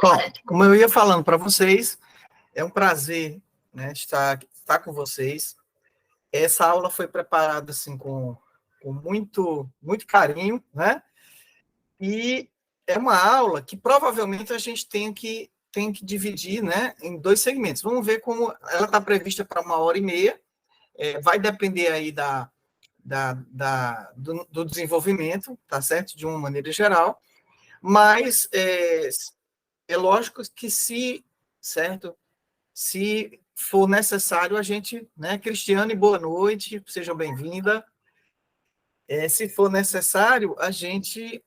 Bom, como eu ia falando para vocês, é um prazer, né, estar com vocês. Essa aula foi preparada assim com muito carinho, né? E é uma aula que provavelmente a gente tem que dividir, né, em dois segmentos. Vamos ver como ela está prevista para 1h30. Vai depender aí do desenvolvimento, tá certo? De uma maneira geral. Mas é lógico que certo? Se for necessário, a gente, né, Cristiane, boa noite, seja bem-vinda. Se for necessário, a gente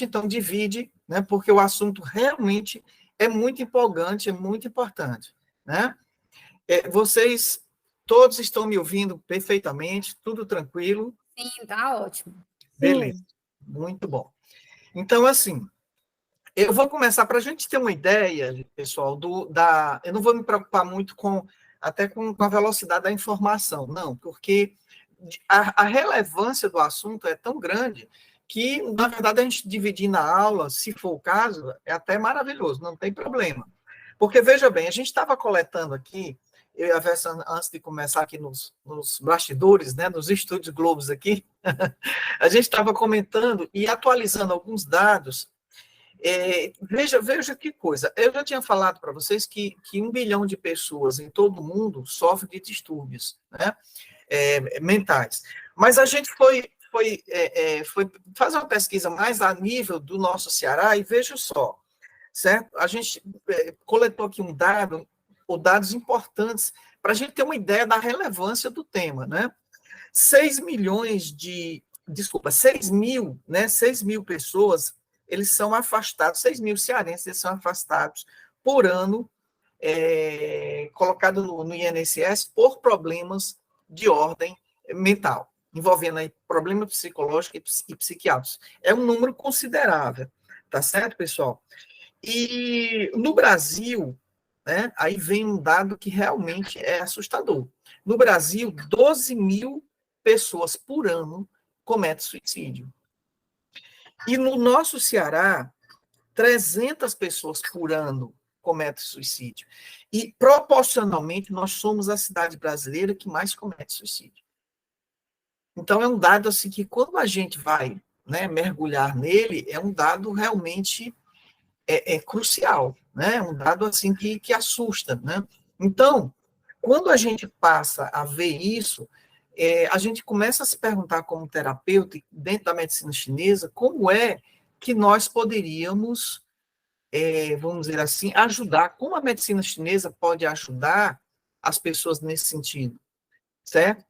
então divide, né, porque o assunto realmente é muito empolgante, é muito importante, né? Vocês todos estão me ouvindo perfeitamente, tudo tranquilo? Sim, tá ótimo. Beleza, muito bom. Então, assim, eu vou começar para a gente ter uma ideia, pessoal, eu não vou me preocupar muito até com a velocidade da informação, não, porque a relevância do assunto é tão grande que, na verdade, a gente dividir na aula, se for o caso, é até maravilhoso, não tem problema. Porque, veja bem, a gente estava coletando aqui, eu e a Versa, antes de começar aqui nos bastidores, né, nos estúdios Globos aqui, a gente estava comentando e atualizando alguns dados. Veja que coisa. Eu já tinha falado para vocês que 1 bilhão de pessoas em todo o mundo sofrem de distúrbios, né, mentais. Mas a gente foi fazer uma pesquisa mais a nível do nosso Ceará e veja só, certo? A gente coletou aqui ou dados importantes para a gente ter uma ideia da relevância do tema, né? 6 mil, né? 6 mil pessoas, eles são afastados, 6 mil cearenses, eles são afastados por ano, colocado no INSS por problemas de ordem mental, envolvendo aí problemas psicológicos e psiquiátricos. É um número considerável, tá certo, pessoal? E no Brasil, né, aí vem um dado que realmente é assustador. No Brasil, 12 mil pessoas por ano cometem suicídio. E no nosso Ceará, 300 pessoas por ano cometem suicídio. E, proporcionalmente, nós somos a cidade brasileira que mais comete suicídio. Então, é um dado assim que, quando a gente vai, né, mergulhar nele, é um dado realmente crucial, né? Um dado assim que assusta, né? Então, quando a gente passa a ver isso, a gente começa a se perguntar como terapeuta, dentro da medicina chinesa, como é que nós poderíamos, vamos dizer assim, ajudar, como a medicina chinesa pode ajudar as pessoas nesse sentido, certo?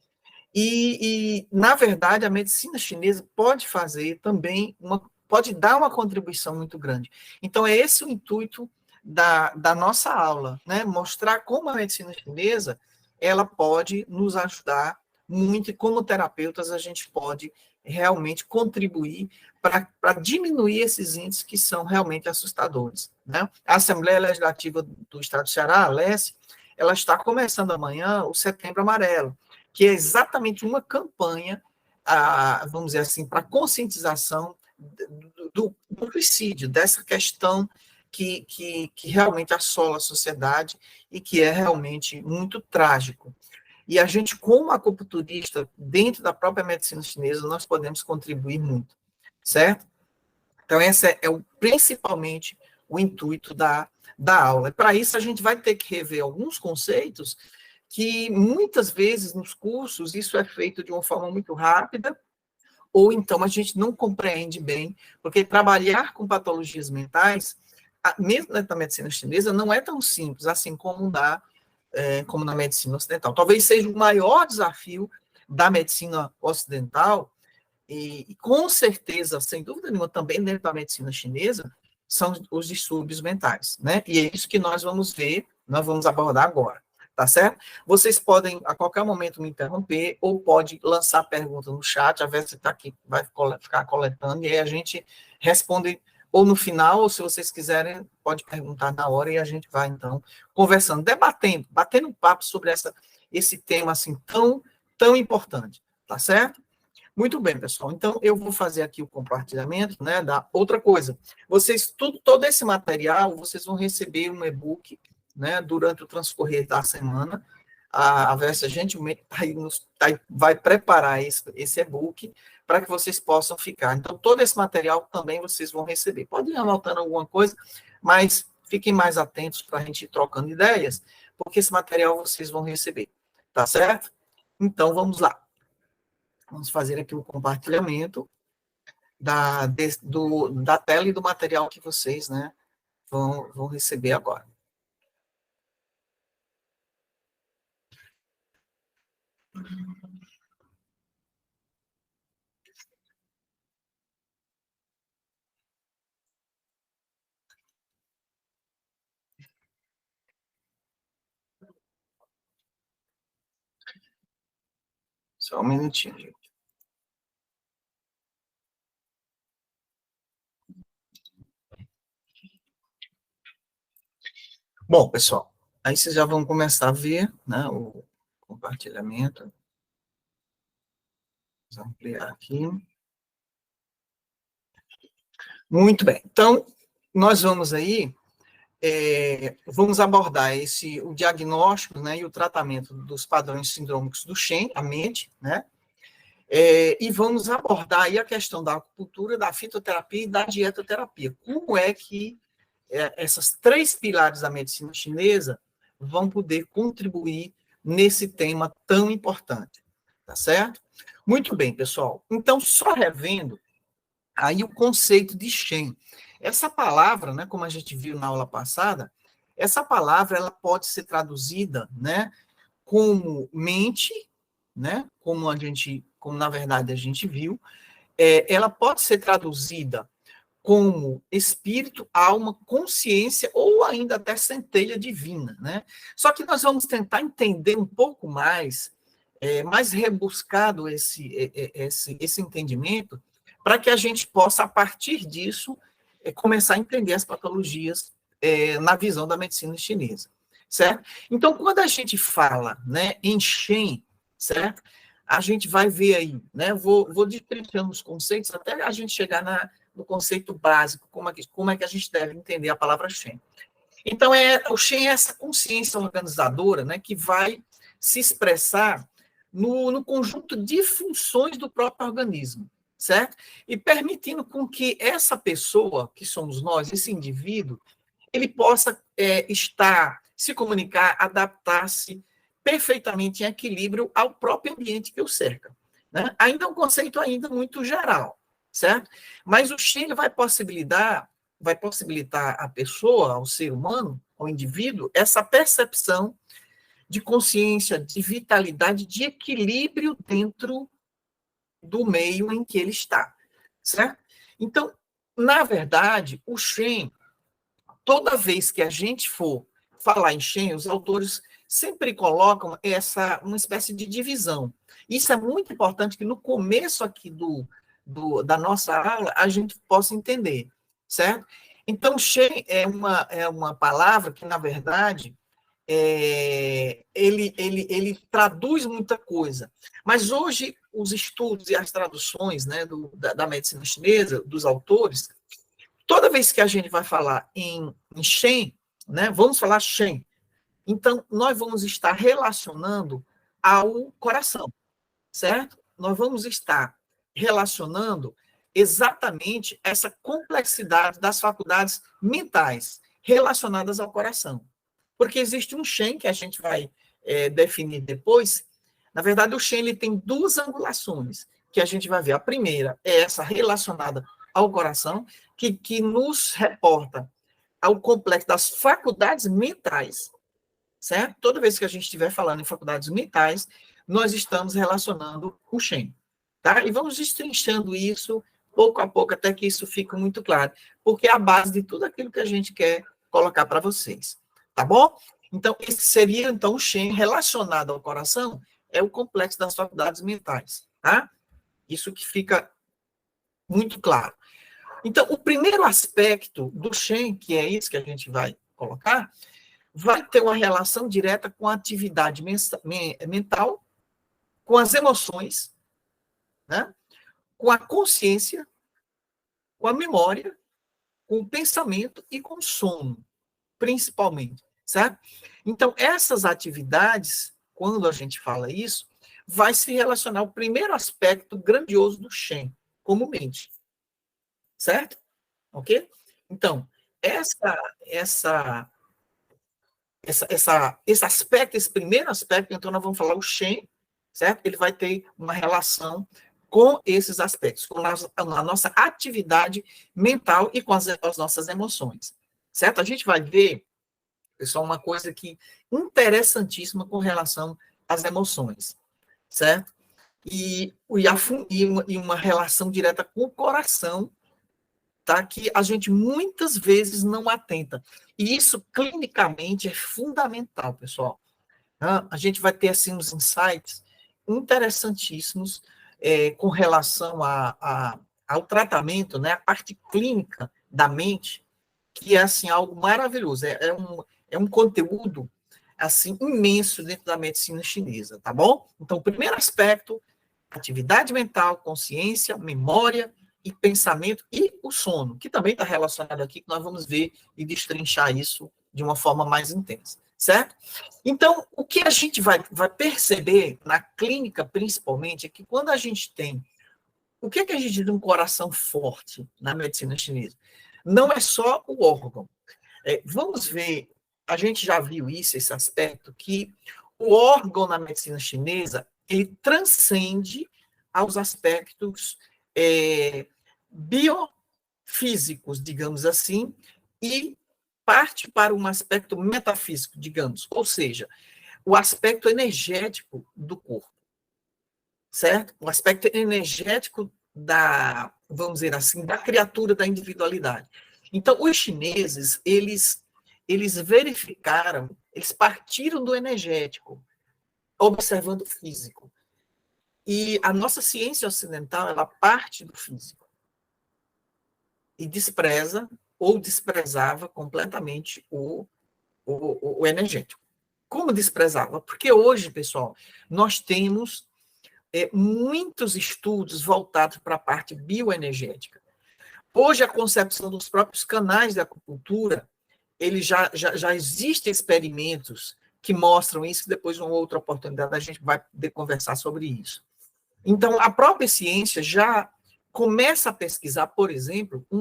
Na verdade, a medicina chinesa pode fazer também pode dar uma contribuição muito grande. Então, é esse o intuito da nossa aula, né? Mostrar como a medicina chinesa ela pode nos ajudar muito, e como terapeutas a gente pode realmente contribuir para diminuir esses índices que são realmente assustadores, né? A Assembleia Legislativa do Estado do Ceará, a LESC, ela está começando amanhã o Setembro Amarelo, que é exatamente uma campanha, vamos dizer assim, para conscientização do suicídio, dessa questão que realmente assola a sociedade e que é realmente muito trágico. E a gente, como acupunturista, dentro da própria medicina chinesa, nós podemos contribuir muito, certo? Então, esse principalmente o intuito da aula. Para isso, a gente vai ter que rever alguns conceitos que, muitas vezes, nos cursos, isso é feito de uma forma muito rápida, ou então a gente não compreende bem, porque trabalhar com patologias mentais, mesmo na medicina chinesa, não é tão simples, assim como na medicina ocidental. Talvez seja o maior desafio da medicina ocidental, e com certeza, sem dúvida nenhuma, também dentro da medicina chinesa, são os distúrbios mentais, né? E é isso que nós vamos ver, nós vamos abordar agora, tá certo? Vocês podem, a qualquer momento, me interromper, ou pode lançar pergunta no chat, a Versa está aqui, vai ficar coletando, e aí a gente responde ou no final, ou se vocês quiserem, pode perguntar na hora, e a gente vai, então, conversando, debatendo, batendo um papo sobre esse tema, assim, tão importante, tá certo? Muito bem, pessoal. Então, eu vou fazer aqui o compartilhamento, né, da outra coisa. Vocês, todo esse material, vocês vão receber um e-book, né, durante o transcorrer da semana. A Versa gentilmente vai preparar esse e-book para que vocês possam ficar. Então, todo esse material também vocês vão receber. Podem ir anotando alguma coisa, mas fiquem mais atentos para a gente ir trocando ideias, porque esse material vocês vão receber. Tá certo? Então, vamos lá. Vamos fazer aqui o compartilhamento da tela e do material que vocês, né, vão receber agora. Só um minutinho, gente. Bom, pessoal, aí vocês já vão começar a ver, né, o compartilhamento. Vamos ampliar aqui. Muito bem. Então, nós vamos aí, vamos abordar o diagnóstico, né, e o tratamento dos padrões sindrômicos do Shen, a mente, né, e vamos abordar aí a questão da acupuntura, da fitoterapia e da dietoterapia. Como é que essas três pilares da medicina chinesa vão poder contribuir nesse tema tão importante, tá certo? Muito bem, pessoal. Então, só revendo aí o conceito de Shen. Essa palavra, né, como a gente viu na aula passada, essa palavra ela pode ser traduzida, né, como mente, né, como na verdade a gente viu, ela pode ser traduzida como espírito, alma, consciência ou ainda até centelha divina, né? Só que nós vamos tentar entender um pouco mais rebuscado esse entendimento, para que a gente possa, a partir disso, começar a entender as patologias na visão da medicina chinesa, certo? Então, quando a gente fala, né, em Shen, certo? A gente vai ver aí, né? Vou destrinchando os conceitos até a gente chegar no conceito básico, como é que a gente deve entender a palavra Shen. Então, o Shen é essa consciência organizadora, né, que vai se expressar no conjunto de funções do próprio organismo, certo? E permitindo com que essa pessoa, que somos nós, esse indivíduo, ele possa se comunicar, adaptar-se perfeitamente em equilíbrio ao próprio ambiente que o cerca. Né? Ainda é um conceito ainda muito geral, certo? Mas o Shen vai possibilitar à pessoa, ao ser humano, ao indivíduo, essa percepção de consciência, de vitalidade, de equilíbrio dentro do meio em que ele está, certo? Então, na verdade, o Shen, toda vez que a gente for falar em Shen, os autores sempre colocam uma espécie de divisão. Isso é muito importante que no começo aqui da nossa aula a gente possa entender, certo? Então, Shen é uma palavra que, na verdade, ele traduz muita coisa. Mas hoje, os estudos e as traduções, né, da medicina chinesa, dos autores, toda vez que a gente vai falar em Shen, né, vamos falar Shen, então nós vamos estar relacionando ao coração, certo? Nós vamos estar relacionando exatamente essa complexidade das faculdades mentais relacionadas ao coração. Porque existe um Shen que a gente vai definir depois. Na verdade, o Shen ele tem duas angulações que a gente vai ver. A primeira é essa relacionada ao coração, que nos reporta ao complexo das faculdades mentais, certo? Toda vez que a gente estiver falando em faculdades mentais, nós estamos relacionando o Shen, tá? E vamos destrinchando isso pouco a pouco até que isso fique muito claro, porque é a base de tudo aquilo que a gente quer colocar para vocês, tá bom? Então, esse seria, então, o Shen relacionado ao coração, é o complexo das faculdades mentais, tá? Isso que fica muito claro. Então, o primeiro aspecto do Shen, que é isso que a gente vai colocar, vai ter uma relação direta com a atividade mental, com as emoções, né? com a consciência, com a memória, com o pensamento e com o sono, principalmente, certo? Então, essas atividades, quando a gente fala isso, vai se relacionar ao primeiro aspecto grandioso do Shen, como mente, certo? Ok? Então, esse aspecto, esse primeiro aspecto, então nós vamos falar o Shen, certo? Ele vai ter uma relação com esses aspectos, com a nossa atividade mental e com as nossas emoções, certo? A gente vai ver, pessoal, uma coisa aqui interessantíssima com relação às emoções, certo? E uma relação direta com o coração, tá? Que a gente muitas vezes não atenta. E isso, clinicamente, é fundamental, pessoal. Tá? A gente vai ter, assim, uns insights interessantíssimos com relação ao tratamento, né? A parte clínica da mente, que é, assim, algo maravilhoso. É um conteúdo, assim, imenso dentro da medicina chinesa, tá bom? Então, o primeiro aspecto, atividade mental, consciência, memória e pensamento e o sono, que também está relacionado aqui, que nós vamos ver e destrinchar isso de uma forma mais intensa, certo? Então, o que a gente vai perceber na clínica, principalmente, é que quando a gente tem, o que a gente diz de um coração forte na medicina chinesa? Não é só o órgão. Vamos ver, a gente já viu isso, esse aspecto, que o órgão na medicina chinesa, ele transcende aos aspectos biofísicos, digamos assim, e parte para um aspecto metafísico, digamos, ou seja, o aspecto energético do corpo, certo? O aspecto energético vamos dizer assim, da criatura, da individualidade. Então, os chineses, eles verificaram, eles partiram do energético, observando o físico. E a nossa ciência ocidental, ela parte do físico e despreza ou desprezava completamente o energético. Como desprezava? Porque hoje, pessoal, nós temos muitos estudos voltados para a parte bioenergética. Hoje, a concepção dos próprios canais da acupuntura, ele já existem experimentos que mostram isso, que depois, numa outra oportunidade, a gente vai poder conversar sobre isso. Então, a própria ciência já começa a pesquisar, por exemplo, um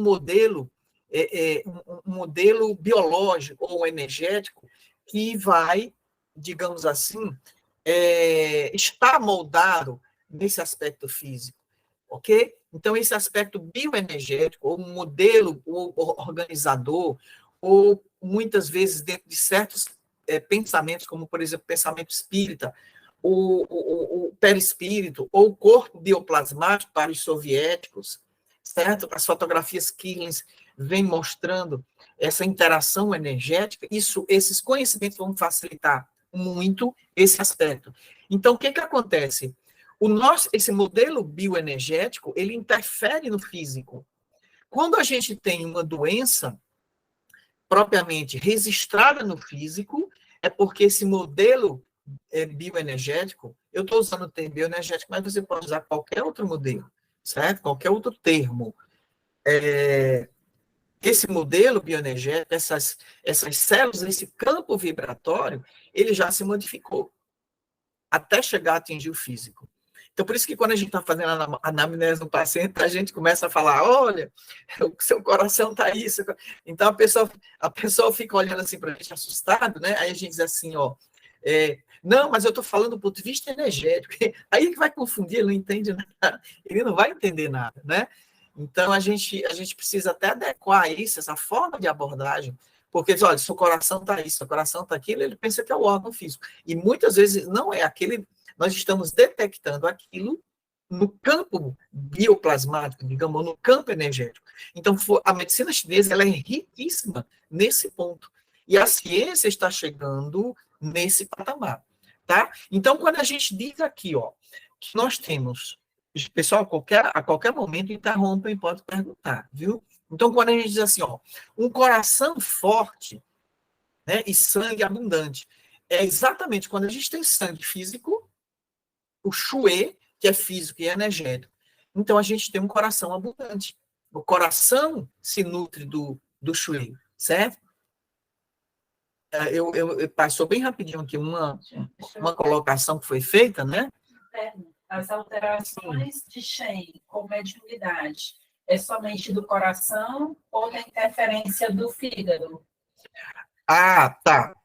modelo biológico ou energético que vai, digamos assim, estar moldado nesse aspecto físico, ok? Então, esse aspecto bioenergético, ou um modelo organizador, ou muitas vezes dentro de certos pensamentos, como, por exemplo, pensamento espírita, o perispírito, ou o corpo bioplasmático para os soviéticos, certo? As fotografias Kirlian vêm mostrando essa interação energética, esses conhecimentos vão facilitar muito esse aspecto. Então, o que acontece? Esse modelo bioenergético, ele interfere no físico. Quando a gente tem uma doença propriamente registrada no físico, é porque esse modelo bioenergético, eu estou usando o termo bioenergético, mas você pode usar qualquer outro modelo, certo? Qualquer outro termo. Esse modelo bioenergético, essas células, esse campo vibratório, ele já se modificou até chegar a atingir o físico. Então, por isso que quando a gente está fazendo a anamnese do paciente, a gente começa a falar, olha, o seu coração está isso. Então, a pessoa fica olhando assim para a gente assustado, né? Aí a gente diz assim, ó, não, mas eu estou falando do ponto de vista energético. Aí ele vai confundir, ele não entende nada, ele não vai entender nada, né? Então, a gente precisa até adequar isso, essa forma de abordagem, porque diz, olha, seu coração está isso, seu coração está aquilo, ele pensa que é o órgão físico. E muitas vezes não é aquele, nós estamos detectando aquilo no campo bioplasmático, digamos, no campo energético. Então, a medicina chinesa ela é riquíssima nesse ponto. E a ciência está chegando nesse patamar, tá? Então, quando a gente diz aqui, ó, que nós temos, pessoal, a qualquer momento interrompem e pode perguntar, viu? Então, quando a gente diz assim, ó, um coração forte, né, e sangue abundante, é exatamente quando a gente tem sangue físico, o Xue, que é físico e energético, então a gente tem um coração abundante. O coração se nutre do chueiro, certo? Eu passou bem rapidinho aqui uma colocação que foi feita, né? As alterações de Shen com mediunidade é somente do coração ou da interferência do fígado? Ah, tá.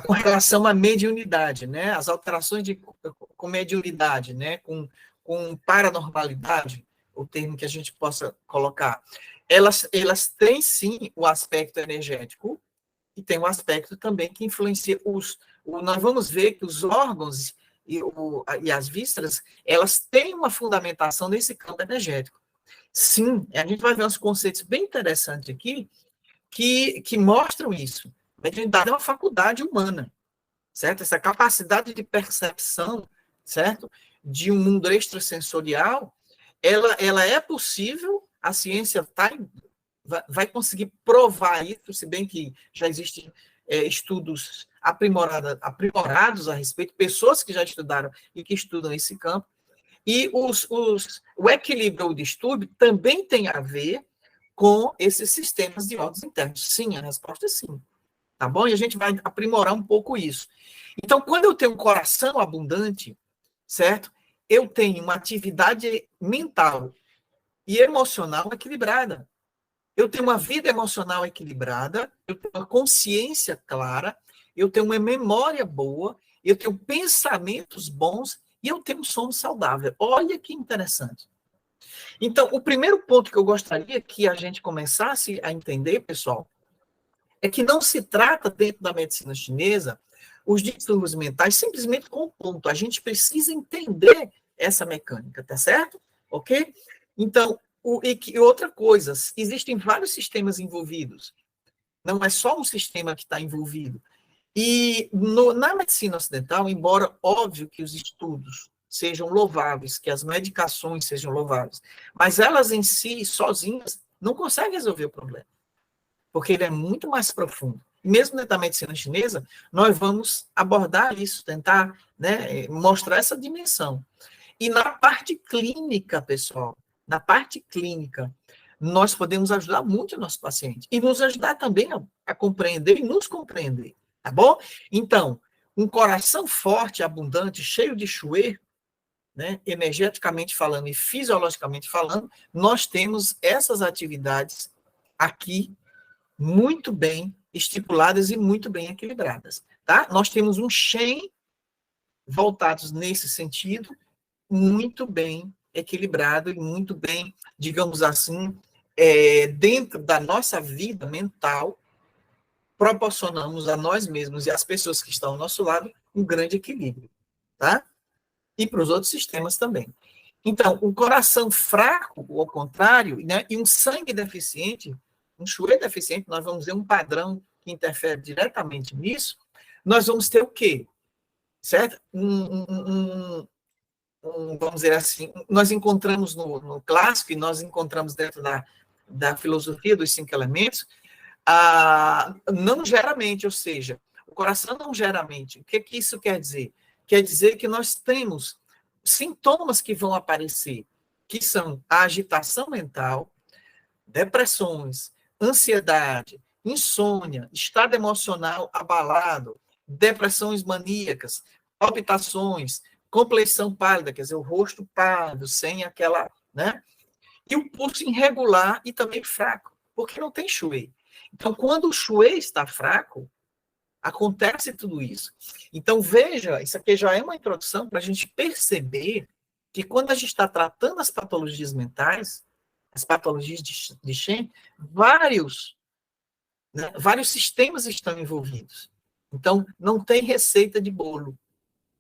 Com relação à mediunidade, né? As alterações com mediunidade, né? Com paranormalidade, o termo que a gente possa colocar, elas têm sim o aspecto energético e tem um aspecto também que influencia nós vamos ver que os órgãos e as vísceras, elas têm uma fundamentação nesse campo energético. Sim, a gente vai ver uns conceitos bem interessantes aqui que mostram isso. A mediunidade é uma faculdade humana, certo? Essa capacidade de percepção, certo? De um mundo extrasensorial, ela é possível, a ciência vai conseguir provar isso, se bem que já existem estudos aprimorados a respeito, pessoas que já estudaram e que estudam esse campo, e o equilíbrio ou o distúrbio também tem a ver com esses sistemas de órgãos internos. Sim, a resposta é sim. Tá bom? E a gente vai aprimorar um pouco isso. Então, quando eu tenho um coração abundante, certo? Eu tenho uma atividade mental e emocional equilibrada. Eu tenho uma vida emocional equilibrada, eu tenho uma consciência clara, eu tenho uma memória boa, eu tenho pensamentos bons e eu tenho um sono saudável. Olha que interessante. Então, o primeiro ponto que eu gostaria que a gente começasse a entender, pessoal, é que não se trata, dentro da medicina chinesa, os distúrbios mentais simplesmente com o ponto. A gente precisa entender essa mecânica, tá certo? Ok? Então, e outra coisa, existem vários sistemas envolvidos. Não é só um sistema que está envolvido. E na medicina ocidental, embora óbvio que os estudos sejam louváveis, que as medicações sejam louváveis, mas elas em si, sozinhas, não conseguem resolver o problema, porque ele é muito mais profundo. Mesmo dentro da medicina chinesa, nós vamos abordar isso, tentar, né, mostrar essa dimensão. E na parte clínica, pessoal, na parte clínica, nós podemos ajudar muito o nosso paciente e nos ajudar também a compreender e nos compreender, tá bom? Então, um coração forte, abundante, cheio de chuê, né, energeticamente falando e fisiologicamente falando, nós temos essas atividades aqui muito bem estipuladas e muito bem equilibradas, tá? Nós temos um Shen voltados nesse sentido, muito bem equilibrado e muito bem, digamos assim, dentro da nossa vida mental, proporcionamos a nós mesmos e às pessoas que estão ao nosso lado um grande equilíbrio, tá? E para os outros sistemas também. Então, um coração fraco, ou ao contrário, né, e um sangue deficiente, um chuê deficiente, nós vamos ver um padrão que interfere diretamente nisso, nós vamos ter o quê? Certo? Vamos dizer assim, nós encontramos no clássico, e nós encontramos dentro da filosofia dos 5 elementos, não geramente, ou seja, o coração não geramente. O que isso quer dizer? Quer dizer que nós temos sintomas que vão aparecer, que são a agitação mental, depressões, ansiedade, insônia, estado emocional abalado, depressões maníacas, palpitações, compleição pálida, quer dizer, o rosto pálido, sem aquela, né? E o pulso irregular e também fraco, porque não tem chuê. Então, quando o chuê está fraco, acontece tudo isso. Então, veja, isso aqui já é uma introdução para a gente perceber que quando a gente está tratando as patologias mentais, as patologias de Shen, vários sistemas estão envolvidos. Então, não tem receita de bolo.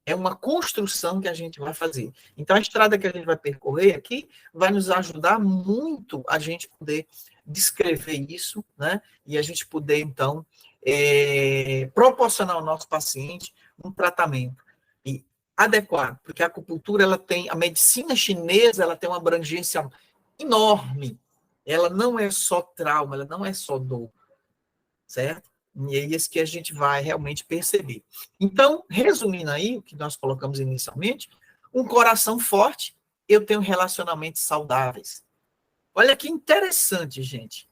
É uma construção que a gente vai fazer. Então, a estrada que a gente vai percorrer aqui vai nos ajudar muito a gente poder descrever isso, né? E a gente poder, então, proporcionar ao nosso paciente um tratamento adequado, porque a acupuntura, a medicina chinesa, ela tem uma abrangência enorme. Ela não é só trauma, ela não é só dor, certo? E é isso que a gente vai realmente perceber. Então, resumindo aí o que nós colocamos inicialmente, um coração forte, eu tenho relacionamentos saudáveis. Olha que interessante, gente.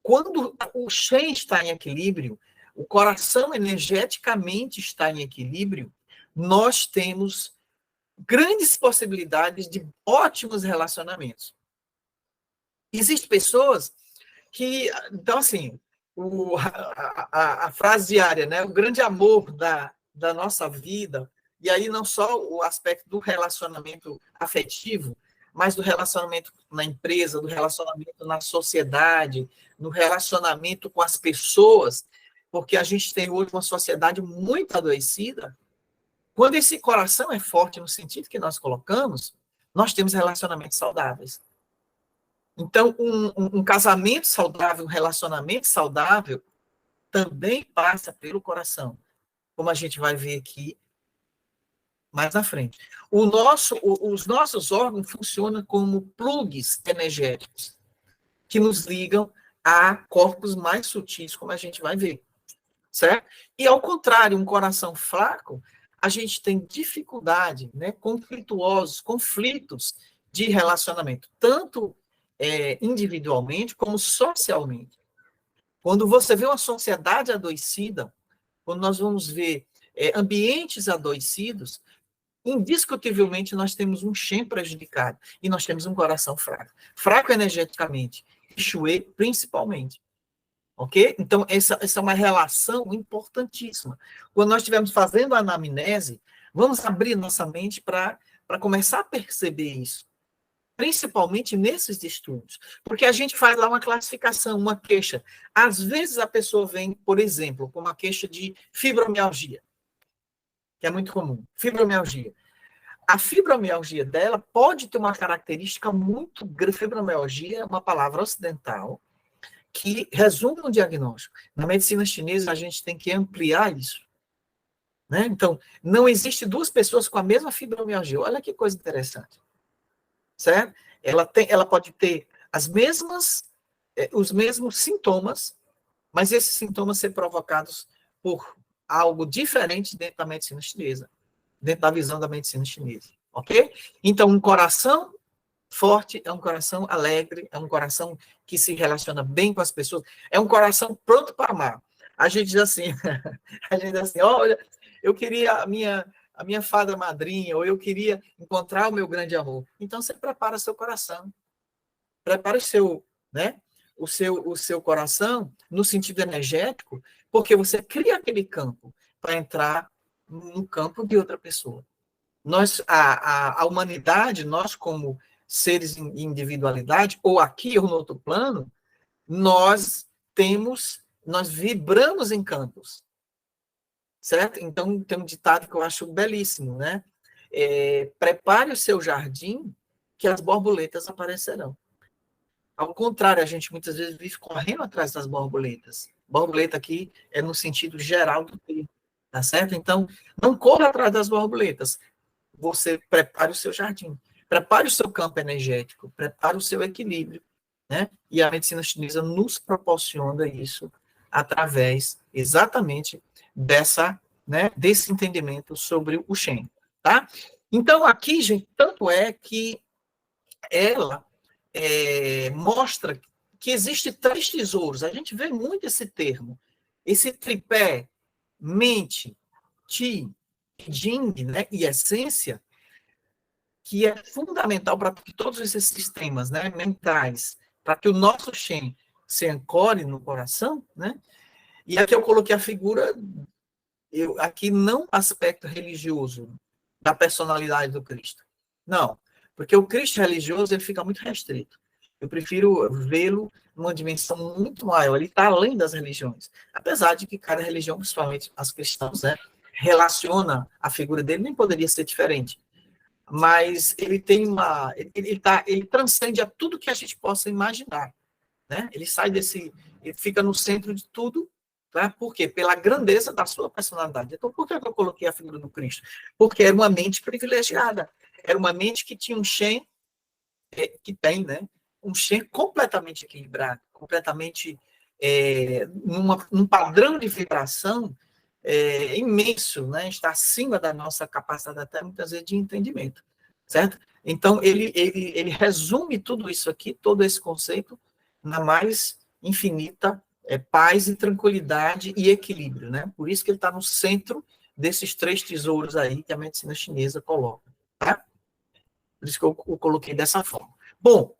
Quando o Shen está em equilíbrio, o coração energeticamente está em equilíbrio, nós temos grandes possibilidades de ótimos relacionamentos. Existem pessoas que, então, assim, a frase diária, né? O grande amor da nossa vida, e aí não só o aspecto do relacionamento afetivo, mas do relacionamento na empresa, do relacionamento na sociedade, no relacionamento com as pessoas, porque a gente tem hoje uma sociedade muito adoecida. Quando esse coração é forte no sentido que nós colocamos, nós temos relacionamentos saudáveis. Então, um casamento saudável, um relacionamento saudável, também passa pelo coração, como a gente vai ver aqui mais na frente. Os nossos órgãos funcionam como plugs energéticos, que nos ligam a corpos mais sutis, como a gente vai ver, certo? E, ao contrário, um coração fraco, a gente tem dificuldade, né, conflitos de relacionamento, tanto individualmente como socialmente. Quando você vê uma sociedade adoecida, quando nós vamos ver ambientes adoecidos, indiscutivelmente nós temos um Shen prejudicado e nós temos um coração fraco. Fraco energeticamente, e Shui principalmente. Ok? Então, essa é uma relação importantíssima. Quando nós estivermos fazendo a anamnese, vamos abrir nossa mente para começar a perceber isso. Principalmente nesses estudos. Porque a gente faz lá uma classificação, uma queixa. Às vezes a pessoa vem, por exemplo, com uma queixa de fibromialgia, que é muito comum. Fibromialgia. A fibromialgia dela pode ter uma característica muito grande. Fibromialgia é uma palavra ocidental que resume um diagnóstico. Na medicina chinesa, a gente tem que ampliar isso. Né? Então, não existe duas pessoas com a mesma fibromialgia. Olha que coisa interessante. Certo? Ela pode ter os mesmos sintomas, mas esses sintomas ser provocados por algo diferente dentro da medicina chinesa, dentro da visão da medicina chinesa. Ok? Então, um coração forte é um coração alegre, é um coração que se relaciona bem com as pessoas, é um coração pronto para amar. A gente diz assim, olha, eu queria a minha fada madrinha, ou eu queria encontrar o meu grande amor. Então, você prepara seu coração. Prepara o seu coração no sentido energético, porque você cria aquele campo para entrar no campo de outra pessoa. A humanidade, nós como seres em individualidade, ou aqui ou no outro plano, nós vibramos em campos. Certo? Então, tem um ditado que eu acho belíssimo, né? Prepare o seu jardim, que as borboletas aparecerão. Ao contrário, a gente muitas vezes vive correndo atrás das borboletas. Borboleta aqui é no sentido geral do termo, tá certo? Então, não corra atrás das borboletas. Você prepare o seu jardim, prepare o seu campo energético, prepare o seu equilíbrio, né? E a medicina chinesa nos proporciona isso através exatamente desse entendimento sobre o Shen, tá? Então, aqui, gente, tanto é que ela mostra que existe 3 tesouros. A gente vê muito esse termo, esse tripé, mente, Qi, Jing, né, e essência, que é fundamental para que todos esses sistemas, né, mentais, para que o nosso Shen se ancore no coração, né? E aqui eu coloquei a figura, aqui não aspecto religioso da personalidade do Cristo. Não, porque o Cristo religioso ele fica muito restrito. Eu prefiro vê-lo numa dimensão muito maior. Ele está além das religiões. Apesar de que cada religião, principalmente as cristãs, né, relaciona a figura dele, nem poderia ser diferente. Mas ele tem ele transcende a tudo que a gente possa imaginar. Né? Ele fica no centro de tudo. Tá? Por quê? Pela grandeza da sua personalidade. Então, por que eu coloquei a figura do Cristo? Porque era uma mente privilegiada. Era uma mente que tinha um Shen, que tem, né? Um Shen completamente equilibrado, completamente num padrão de vibração imenso, né? Está acima da nossa capacidade até muitas vezes de entendimento, certo? Então, ele resume tudo isso aqui, todo esse conceito, na mais infinita paz e tranquilidade e equilíbrio, né? Por isso que ele está no centro desses 3 tesouros aí que a medicina chinesa coloca, tá? Por isso que eu coloquei dessa forma. Bom,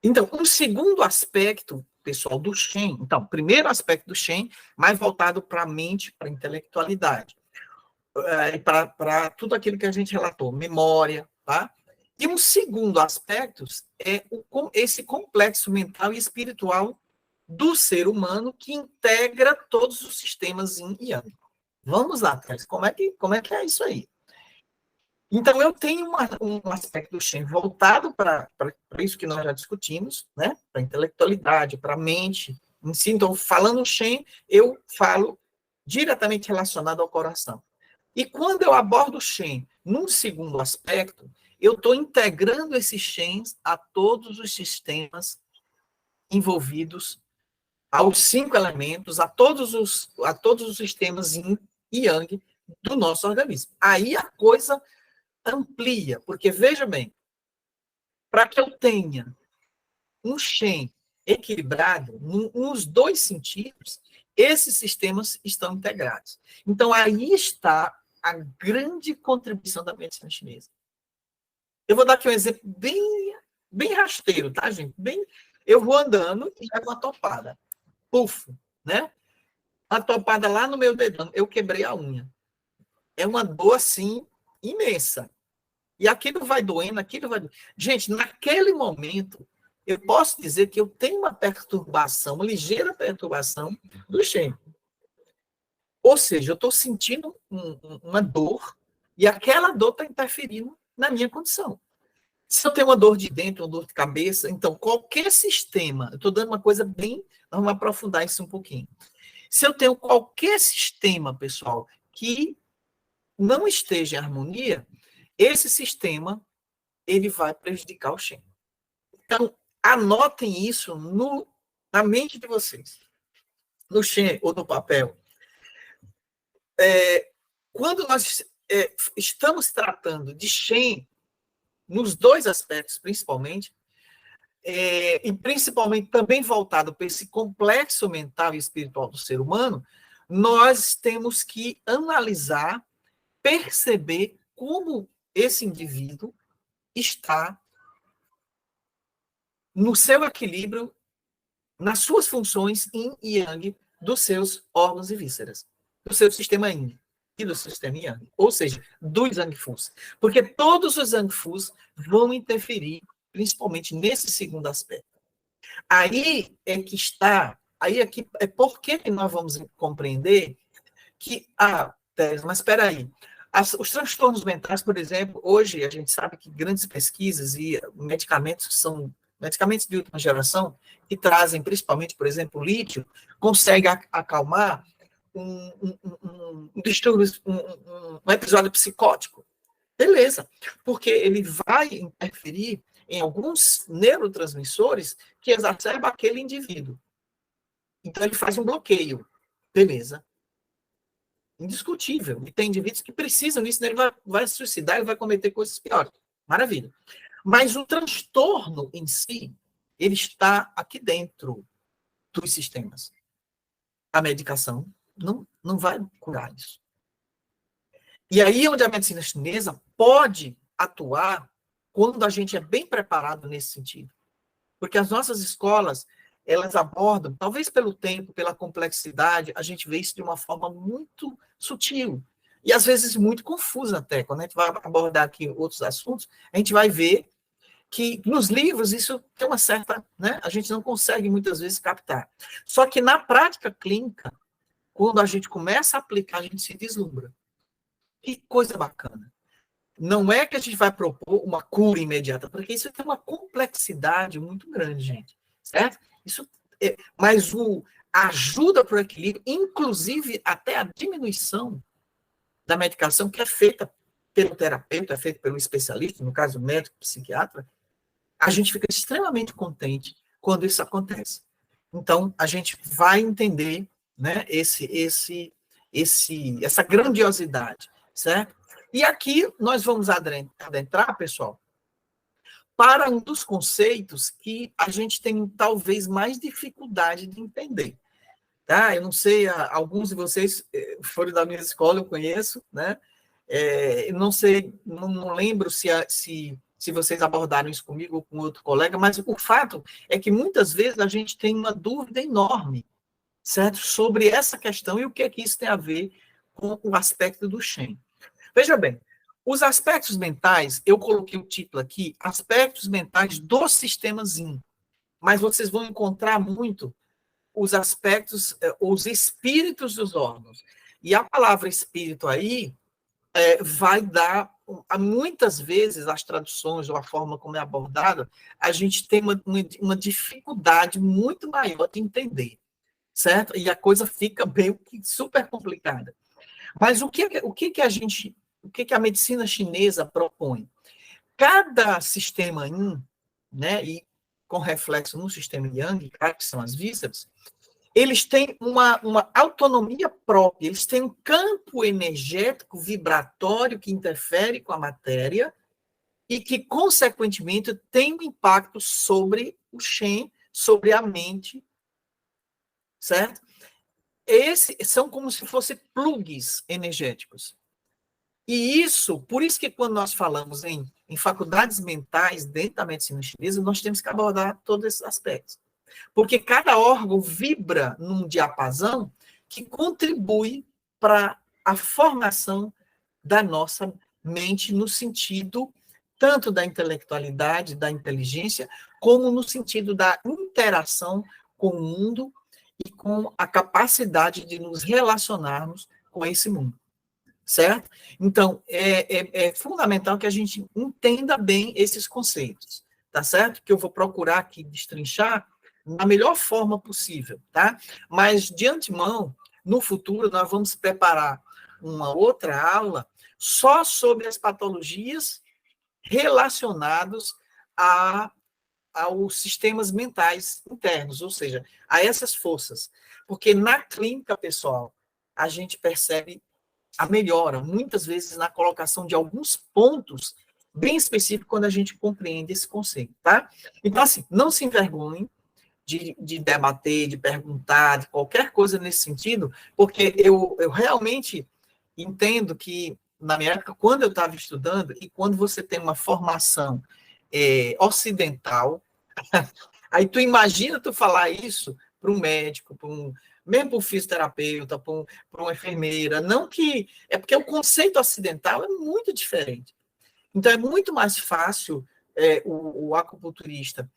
então, um segundo aspecto, pessoal, do Shen. Então, primeiro aspecto do Shen, mais voltado para a mente, para a intelectualidade, para tudo aquilo que a gente relatou, memória, tá? E um segundo aspecto é esse complexo mental e espiritual do ser humano que integra todos os sistemas yin e yang. Vamos lá, Thais, como é que é isso aí? Então, eu tenho um aspecto do Shen voltado para isso que nós já discutimos, né? Para a intelectualidade, para a mente em si. Então, falando Shen, eu falo diretamente relacionado ao coração. E quando eu abordo o Shen num segundo aspecto, eu estou integrando esses Shens a todos os sistemas envolvidos, aos 5 elementos, a todos os sistemas Yin e Yang do nosso organismo. Aí a coisa amplia, porque veja bem, para que eu tenha um Shen equilibrado, nos 2 sentidos, esses sistemas estão integrados. Então, aí está a grande contribuição da medicina chinesa. Eu vou dar aqui um exemplo bem rasteiro, tá, gente? Eu vou andando e pego uma topada. Puf, né? Uma topada lá no meu dedão, eu quebrei a unha. É uma dor, assim, imensa. E aquilo vai doendo, aquilo vai doendo. Gente, naquele momento, eu posso dizer que eu tenho uma perturbação, uma ligeira perturbação do Shen. Ou seja, eu estou sentindo uma dor e aquela dor está interferindo na minha condição. Se eu tenho uma dor de dentro, uma dor de cabeça, então qualquer sistema, eu estou dando uma coisa bem, vamos aprofundar isso um pouquinho. Se eu tenho qualquer sistema, pessoal, que não esteja em harmonia, esse sistema ele vai prejudicar o Shen. Então, anotem isso na mente de vocês, no Shen ou no papel. Quando nós estamos tratando de Shen, nos 2 aspectos, principalmente, e principalmente também voltado para esse complexo mental e espiritual do ser humano, nós temos que analisar, perceber como esse indivíduo está no seu equilíbrio, nas suas funções yin e yang dos seus órgãos e vísceras, do seu sistema yin e do sistema yang, ou seja, dos Zangfus. Porque todos os Zangfus vão interferir, principalmente nesse segundo aspecto. Aí é que está, por que nós vamos compreender que, Teres, mas espera aí, os transtornos mentais, por exemplo, hoje a gente sabe que grandes pesquisas e medicamentos de última geração, que trazem principalmente, por exemplo, o lítio, consegue acalmar um distúrbio, um episódio psicótico. Beleza, porque ele vai interferir em alguns neurotransmissores que exacerbam aquele indivíduo. Então, ele faz um bloqueio. Beleza. Indiscutível. E tem indivíduos que precisam disso, né? Ele vai se suicidar, ele vai cometer coisas piores. Maravilha. Mas o transtorno em si, ele está aqui dentro dos sistemas. A medicação não vai curar isso. E aí é onde a medicina chinesa pode atuar quando a gente é bem preparado nesse sentido. Porque as nossas escolas, elas abordam, talvez pelo tempo, pela complexidade, a gente vê isso de uma forma muito sutil. E às vezes muito confusa até. Quando a gente vai abordar aqui outros assuntos, a gente vai ver que nos livros isso tem uma certa, né, a gente não consegue muitas vezes captar. Só que na prática clínica, quando a gente começa a aplicar, a gente se deslumbra. Que coisa bacana. Não é que a gente vai propor uma cura imediata, porque isso tem uma complexidade muito grande, gente. Certo? Mas a ajuda para o equilíbrio, inclusive até a diminuição da medicação, que é feita pelo terapeuta, é feita pelo especialista, no caso médico, psiquiatra, a gente fica extremamente contente quando isso acontece. Então, a gente vai entender, né, essa grandiosidade, certo? E aqui nós vamos adentrar, pessoal, para um dos conceitos que a gente tem talvez mais dificuldade de entender. Tá? Eu não sei, alguns de vocês foram da minha escola, eu conheço, né? Não sei, não lembro se vocês abordaram isso comigo ou com outro colega, mas o fato é que muitas vezes a gente tem uma dúvida enorme, certo? Sobre essa questão e o que é que isso tem a ver com o aspecto do Shen. Veja bem, os aspectos mentais, eu coloquei o título aqui, aspectos mentais do sistema Yin, mas vocês vão encontrar muito os aspectos, os espíritos dos órgãos. E a palavra espírito aí vai dar, muitas vezes, as traduções ou a forma como é abordada, a gente tem uma dificuldade muito maior de entender, certo? E a coisa fica bem super complicada. Mas o que a medicina chinesa propõe? Cada sistema Yin, né, e com reflexo no sistema Yang, que são as vísceras, eles têm uma autonomia própria, eles têm um campo energético vibratório que interfere com a matéria e que, consequentemente, tem um impacto sobre o Shen, sobre a mente, certo? Esses são como se fossem plugs energéticos. E isso, por isso que quando nós falamos em faculdades mentais dentro da medicina chinesa, nós temos que abordar todos esses aspectos. Porque cada órgão vibra num diapasão que contribui para a formação da nossa mente no sentido tanto da intelectualidade, da inteligência, como no sentido da interação com o mundo e com a capacidade de nos relacionarmos com esse mundo. Certo? Então, é fundamental que a gente entenda bem esses conceitos, tá certo? Que eu vou procurar aqui destrinchar da melhor forma possível, tá? Mas, de antemão, no futuro, nós vamos preparar uma outra aula só sobre as patologias relacionadas aos sistemas mentais internos, ou seja, a essas forças. Porque na clínica, pessoal, a gente percebe a melhora, muitas vezes na colocação de alguns pontos bem específicos quando a gente compreende esse conceito, tá? Então, assim, não se envergonhem de debater, de perguntar, de qualquer coisa nesse sentido, porque eu realmente entendo que, na minha época, quando eu estava estudando, e quando você tem uma formação ocidental, aí tu imagina tu falar isso para um médico, mesmo para um fisioterapeuta, para uma enfermeira, não que... É porque o conceito ocidental é muito diferente. Então, é muito mais fácil o acupunturista,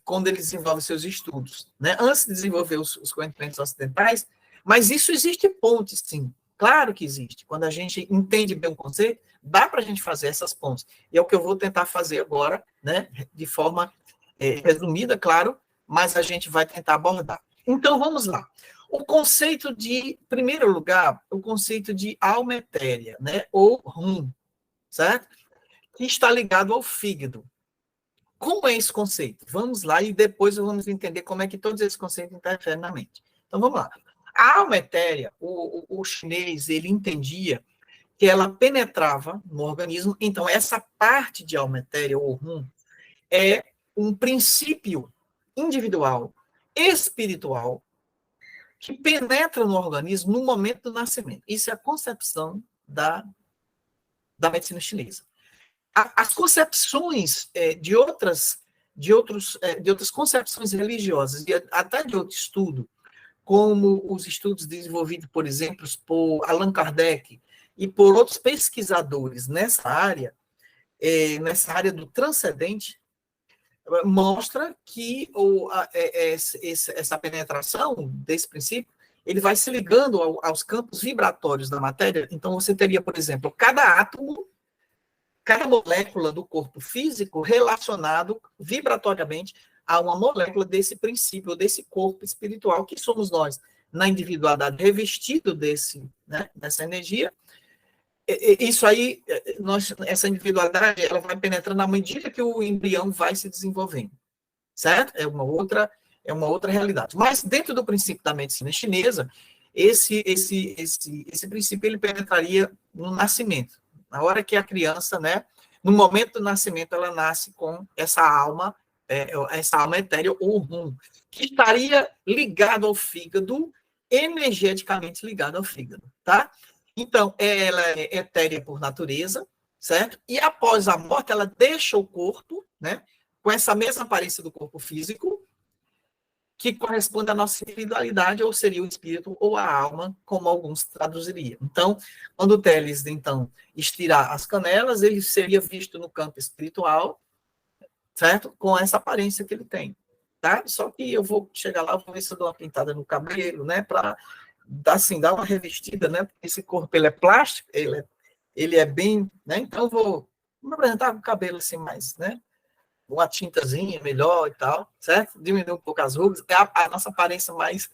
quando ele desenvolve seus estudos, né? Antes de desenvolver os conhecimentos ocidentais, mas isso existe pontes, sim. Claro que existe. Quando a gente entende bem o conceito, dá para a gente fazer essas pontes. E é o que eu vou tentar fazer agora, né? De forma resumida, claro, mas a gente vai tentar abordar. Então, vamos lá. O conceito de, em primeiro lugar, o conceito de alma etérea, né? Ou Hum, certo? Que está ligado ao fígado. Como é esse conceito? Vamos lá e depois vamos entender como é que todos esses conceitos interferem na mente. Então, vamos lá. A alma etérea, o chinês, ele entendia que ela penetrava no organismo. Então, essa parte de alma etérea, ou Hum, é um princípio individual, espiritual, que penetra no organismo no momento do nascimento. Isso é a concepção da medicina chinesa. As concepções de outras concepções religiosas, e até de outro estudo, como os estudos desenvolvidos, por exemplo, por Allan Kardec e por outros pesquisadores nessa área do transcendente, mostra que essa penetração desse princípio, ele vai se ligando aos campos vibratórios da matéria. Então, você teria, por exemplo, cada átomo, cada molécula do corpo físico relacionado vibratoriamente a uma molécula desse princípio, desse corpo espiritual que somos nós, na individualidade, revestido dessa energia. Isso aí, essa individualidade, ela vai penetrando à medida que o embrião vai se desenvolvendo, certo? É uma outra realidade. Mas dentro do princípio da medicina chinesa, esse princípio ele penetraria no nascimento, na hora que a criança, né, No momento do nascimento, ela nasce com essa alma etérea ou rum, que estaria ligado ao fígado, energeticamente ligado ao fígado, tá? Então, ela é etérea por natureza, certo? E após a morte, ela deixa o corpo, né? Com essa mesma aparência do corpo físico, que corresponde à nossa individualidade, ou seria o espírito ou a alma, como alguns traduziriam. Então, quando o Teles, então, estirar as canelas, ele seria visto no campo espiritual, certo? Com essa aparência que ele tem, tá? Só que eu vou chegar lá, vou ver se eu dou uma pintada no cabelo, né? Para, assim, dar uma revestida, né? Porque esse corpo, ele é plástico, ele é bem, né? Então, eu vou me apresentar com o cabelo, assim, mais, né? Uma tintazinha melhor e tal, certo? Diminuir um pouco as rugas, é a nossa aparência mais,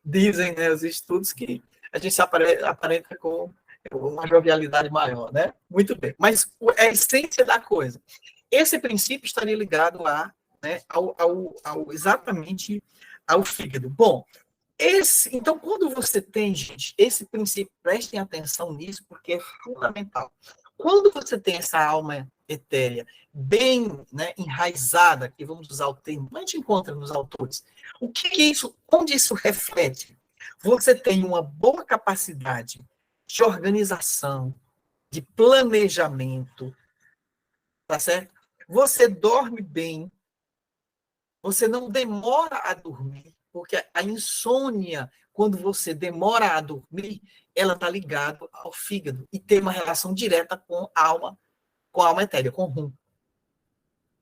dizem, né, os estudos, que a gente se aparenta com uma jovialidade maior, né? Muito bem. Mas é a essência da coisa. Esse princípio estaria ligado né, exatamente ao fígado. Bom, então, quando você tem, gente, esse princípio, prestem atenção nisso, porque é fundamental. Quando você tem essa alma etérea bem, né, enraizada, que vamos usar o termo, a gente encontra nos autores, o que é isso? Onde isso reflete? Você tem uma boa capacidade de organização, de planejamento, tá certo? Você dorme bem, você não demora a dormir, porque a insônia, quando você demora a dormir, ela está ligada ao fígado e tem uma relação direta com a alma etérea, com o rum.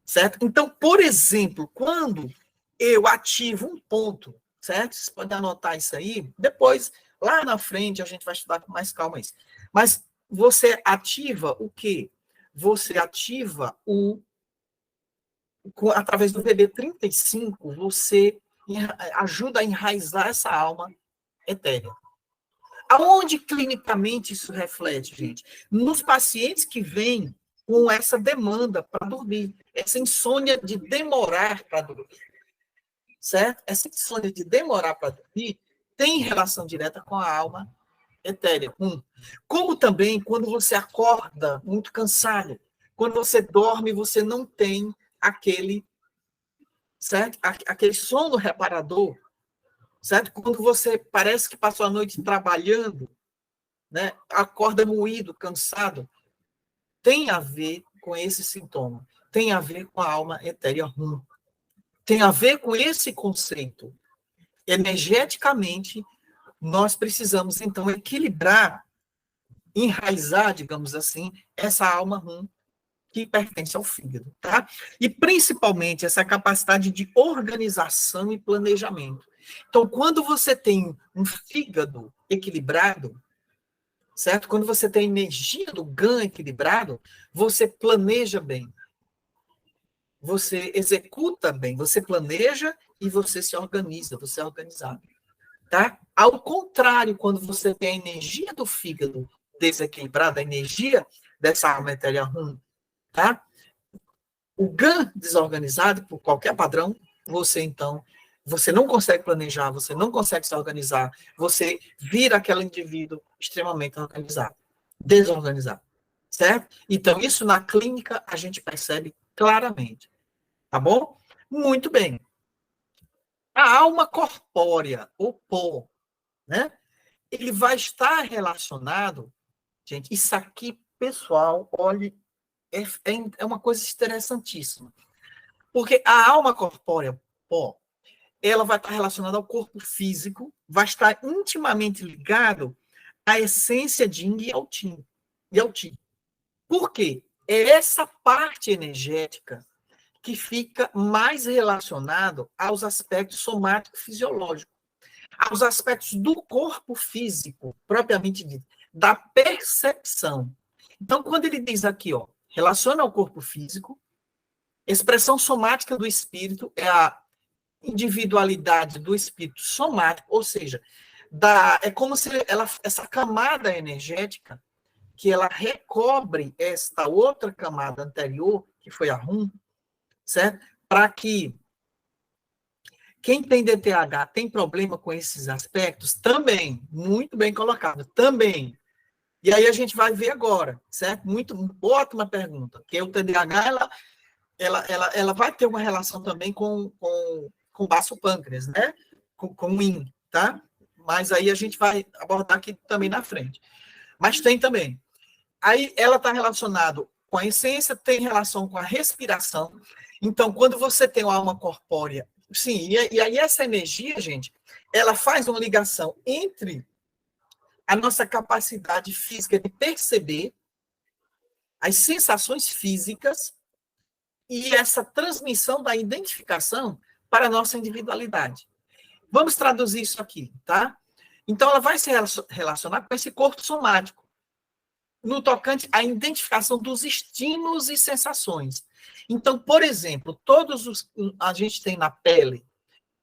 Certo? Então, por exemplo, quando eu ativo um ponto, certo? Vocês podem anotar isso aí, depois, lá na frente, a gente vai estudar com mais calma isso. Mas você ativa o quê? Você ativa através do VB35, você ajuda a enraizar essa alma etérea. Aonde clinicamente isso reflete, gente? Nos pacientes que vêm com essa demanda para dormir, essa insônia de demorar para dormir, certo? Essa insônia de demorar para dormir tem relação direta com a alma etérea. Como também quando você acorda muito cansado, quando você dorme, você não tem aquele, certo? Aquele sono reparador, certo? Quando você parece que passou a noite trabalhando, né? Acorda moído, cansado, tem a ver com esse sintoma, tem a ver com a alma etérea rum, tem a ver com esse conceito. Energeticamente, nós precisamos, então, equilibrar, enraizar, digamos assim, essa alma rum que pertence ao fígado, tá? E, principalmente, essa capacidade de organização e planejamento. Então, quando você tem um fígado equilibrado, certo? Quando você tem a energia do GAN equilibrado, você planeja bem, você executa bem, você planeja e você se organiza, você é organizado, tá? Ao contrário, quando você tem a energia do fígado desequilibrada, a energia dessa alma etérea rum, tá? O GAN desorganizado, por qualquer padrão, você não consegue planejar, você não consegue se organizar, você vira aquele indivíduo extremamente organizado, desorganizado, certo? Então, isso na clínica a gente percebe claramente, tá bom? Muito bem. A alma corpórea, o pó, né? Ele vai estar relacionado, gente, isso aqui, pessoal, olhe, é uma coisa interessantíssima. Porque a alma corpórea, pó, ela vai estar relacionada ao corpo físico, vai estar intimamente ligado à essência de Yin e ao Qi. Por quê? É essa parte energética que fica mais relacionado aos aspectos somático-fisiológicos, aos aspectos do corpo físico, propriamente dito, da percepção. Então, quando ele diz aqui, ó, relaciona ao corpo físico, expressão somática do espírito é a individualidade do espírito somático, ou seja, é como se essa camada energética, que ela recobre esta outra camada anterior, que foi a rum, certo? Para que quem tem DTH tem problema com esses aspectos, também, muito bem colocado, também. E aí a gente vai ver agora, certo? Muito ótima pergunta, porque o TDAH, ela vai ter uma relação também com o baço pâncreas, né? Com o rim, tá? Mas aí a gente vai abordar aqui também na frente. Mas tem também. Aí ela está relacionada com a essência, tem relação com a respiração. Então, quando você tem uma alma corpórea, sim, e aí essa energia, gente, ela faz uma ligação entre a nossa capacidade física de perceber as sensações físicas e essa transmissão da identificação para a nossa individualidade. Vamos traduzir isso aqui, tá? Então, ela vai se relacionar com esse corpo somático, no tocante à identificação dos estímulos e sensações. Então, por exemplo, a gente tem na pele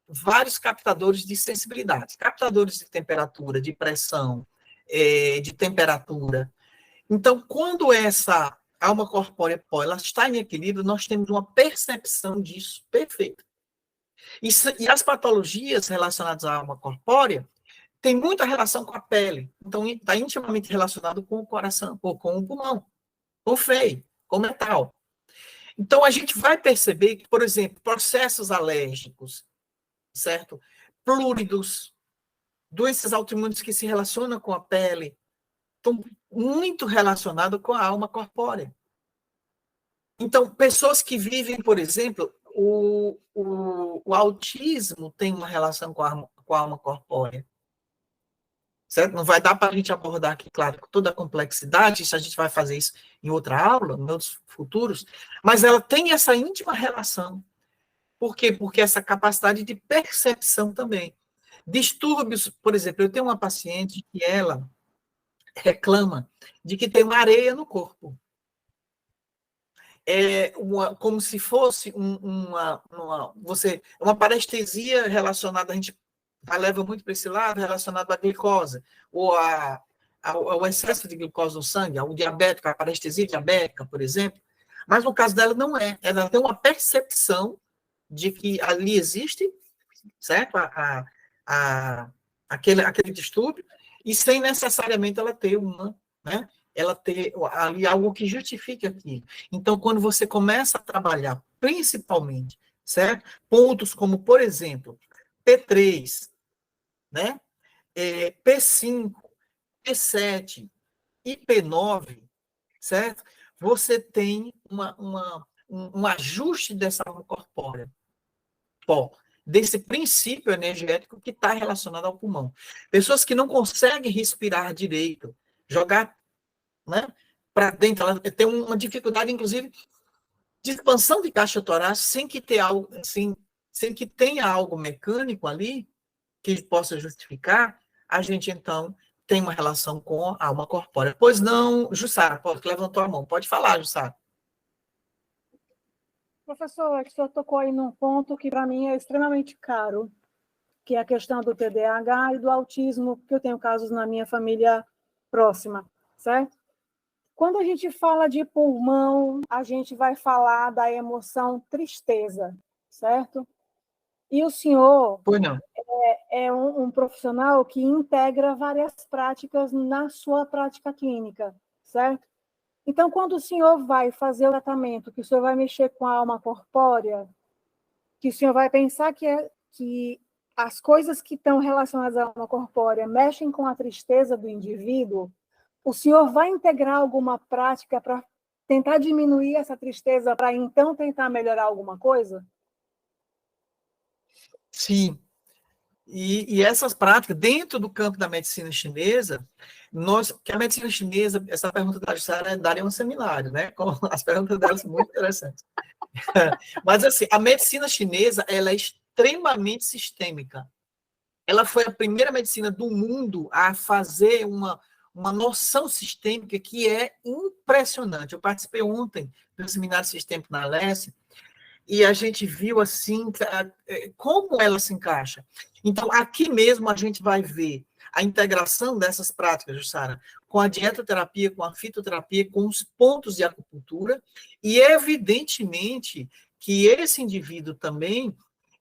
vários captadores de sensibilidade, captadores de temperatura, de pressão, de temperatura. Então, quando essa alma corpórea ela está em equilíbrio, nós temos uma percepção disso perfeita. E as patologias relacionadas à alma corpórea têm muita relação com a pele. Então, está intimamente relacionado com o coração, ou com o pulmão, com o freio, com o metal. Então, a gente vai perceber que, por exemplo, processos alérgicos, certo? Plúridos, doenças autoimunes que se relacionam com a pele, estão muito relacionados com a alma corpórea. Então, pessoas que vivem, por exemplo, o autismo tem uma relação com a alma corpórea. Certo? Não vai dar para a gente abordar aqui, claro, com toda a complexidade, isso a gente vai fazer isso em outra aula, em outros futuros, mas ela tem essa íntima relação. Por quê? Porque essa capacidade de percepção também. Distúrbios, por exemplo, eu tenho uma paciente que ela reclama de que tem uma areia no corpo. Como se fosse uma parestesia relacionada, a gente leva muito para esse lado, relacionado à glicose, ou ao excesso de glicose no sangue, ao diabético, a parestesia diabética, por exemplo. Mas no caso dela não é. Ela tem uma percepção de que ali existe, certo? Aquele distúrbio, e sem necessariamente ela ter né? Ela ter ali algo que justifique aquilo. Então, quando você começa a trabalhar, principalmente, certo? Pontos como, por exemplo, P3, né? P5, P7 e P9, certo? Você tem um ajuste dessa alma corpórea. Bom, desse princípio energético que está relacionado ao pulmão. Pessoas que não conseguem respirar direito, jogar, né, para dentro, ela tem uma dificuldade, inclusive, de expansão de caixa torácica sem que sem que tenha algo mecânico ali que possa justificar, a gente, então, tem uma relação com a alma corpórea. Pois não, Jussara, levantou a mão. Pode falar, Jussara. Professor, o senhor tocou aí num ponto que, para mim, é extremamente caro, que é a questão do TDAH e do autismo, que eu tenho casos na minha família próxima, certo? Quando a gente fala de pulmão, a gente vai falar da emoção tristeza, certo? E o senhor é um profissional que integra várias práticas na sua prática clínica, certo? Então, quando o senhor vai fazer o tratamento, que o senhor vai mexer com a alma corpórea, que o senhor vai pensar que as coisas que estão relacionadas à alma corpórea mexem com a tristeza do indivíduo, o senhor vai integrar alguma prática para tentar diminuir essa tristeza, para então tentar melhorar alguma coisa? Sim. E essas práticas, dentro do campo da medicina chinesa, que a medicina chinesa, essa pergunta da Jussara daria um seminário, né? As perguntas dela são muito interessantes. Mas, assim, a medicina chinesa, ela é extremamente sistêmica. Ela foi a primeira medicina do mundo a fazer uma noção sistêmica que é impressionante. Eu participei ontem do seminário sistêmico na Alesse, e a gente viu, assim, como ela se encaixa. Então, aqui mesmo a gente vai ver a integração dessas práticas, Jussara, com a dietoterapia, com a fitoterapia, com os pontos de acupuntura, e evidentemente que esse indivíduo também,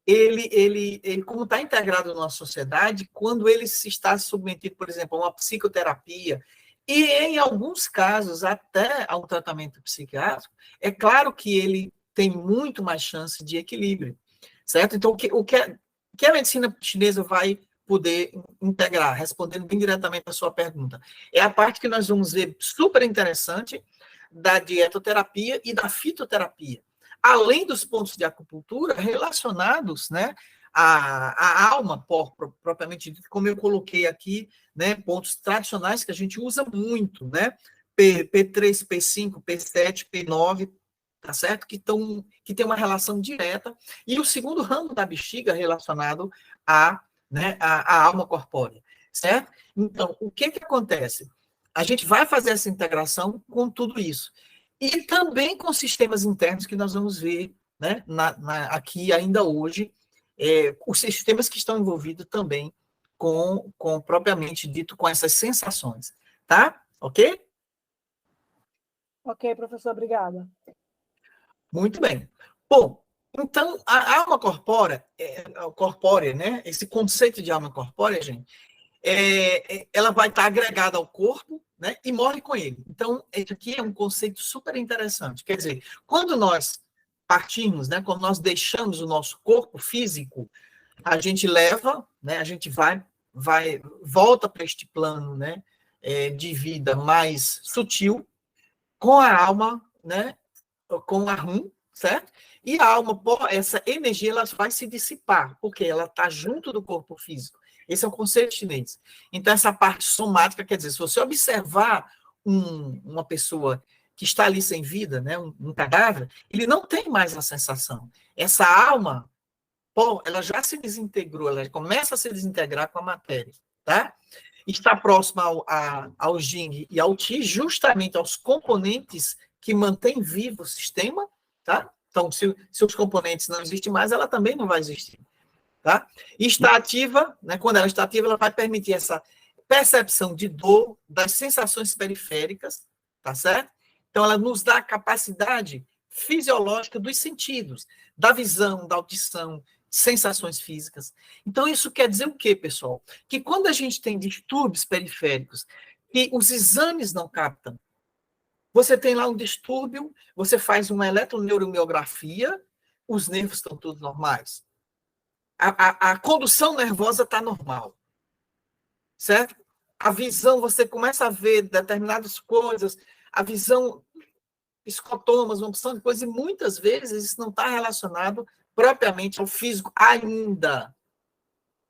ele como está integrado na sociedade, quando ele se está submetido, por exemplo, a uma psicoterapia, E, em alguns casos, até ao tratamento psiquiátrico, é claro que ele tem muito mais chance de equilíbrio, certo? Então, o que a medicina chinesa vai poder integrar, respondendo bem diretamente a sua pergunta, é a parte que nós vamos ver super interessante da dietoterapia e da fitoterapia, além dos pontos de acupuntura relacionados, né, à alma propriamente dita, como eu coloquei aqui, né, pontos tradicionais que a gente usa muito, né, P3, P5, P7, P9, tá certo? Que tem uma relação direta, e o segundo ramo da bexiga relacionado né, à alma corpórea, certo? Então, o que acontece? A gente vai fazer essa integração com tudo isso. E também com sistemas internos que nós vamos ver, né, aqui ainda hoje, os sistemas que estão envolvidos também com propriamente dito, com essas sensações, tá? Ok? Ok, professor, obrigada. Muito bem. Bom, então, a alma corpórea, né? Esse conceito de alma corpórea, gente, ela vai estar agregada ao corpo, né? E morre com ele. Então, isso aqui é um conceito super interessante. Quer dizer, quando nós partimos, né? Quando nós deixamos o nosso corpo físico, a gente leva, né? A gente volta para este plano, né? De vida mais sutil, com a alma, né? Com a rum, certo? E a alma, essa energia, ela vai se dissipar, porque ela está junto do corpo físico. Esse é o conceito chinês. Então, essa parte somática, quer dizer, se você observar uma pessoa que está ali sem vida, né, um cadáver, ele não tem mais a sensação. Essa alma, ela já se desintegrou, ela começa a se desintegrar com a matéria, tá? Está próxima ao Jing e ao Qi, justamente aos componentes que mantêm vivo o sistema, tá? Então, se os componentes não existem mais, ela também não vai existir, tá? E está ativa, né? Quando ela está ativa, ela vai permitir essa percepção de dor, das sensações periféricas, tá certo? Então, ela nos dá a capacidade fisiológica dos sentidos, da visão, da audição, sensações físicas. Então, isso quer dizer o quê, pessoal? Que quando a gente tem distúrbios periféricos e os exames não captam, você tem lá um distúrbio, você faz uma eletroneuromiografia, os nervos estão todos normais. A condução nervosa está normal, certo? A visão, você começa a ver determinadas coisas, a visão, escotomas, uma opção de coisas, e muitas vezes isso não está relacionado propriamente ao físico ainda,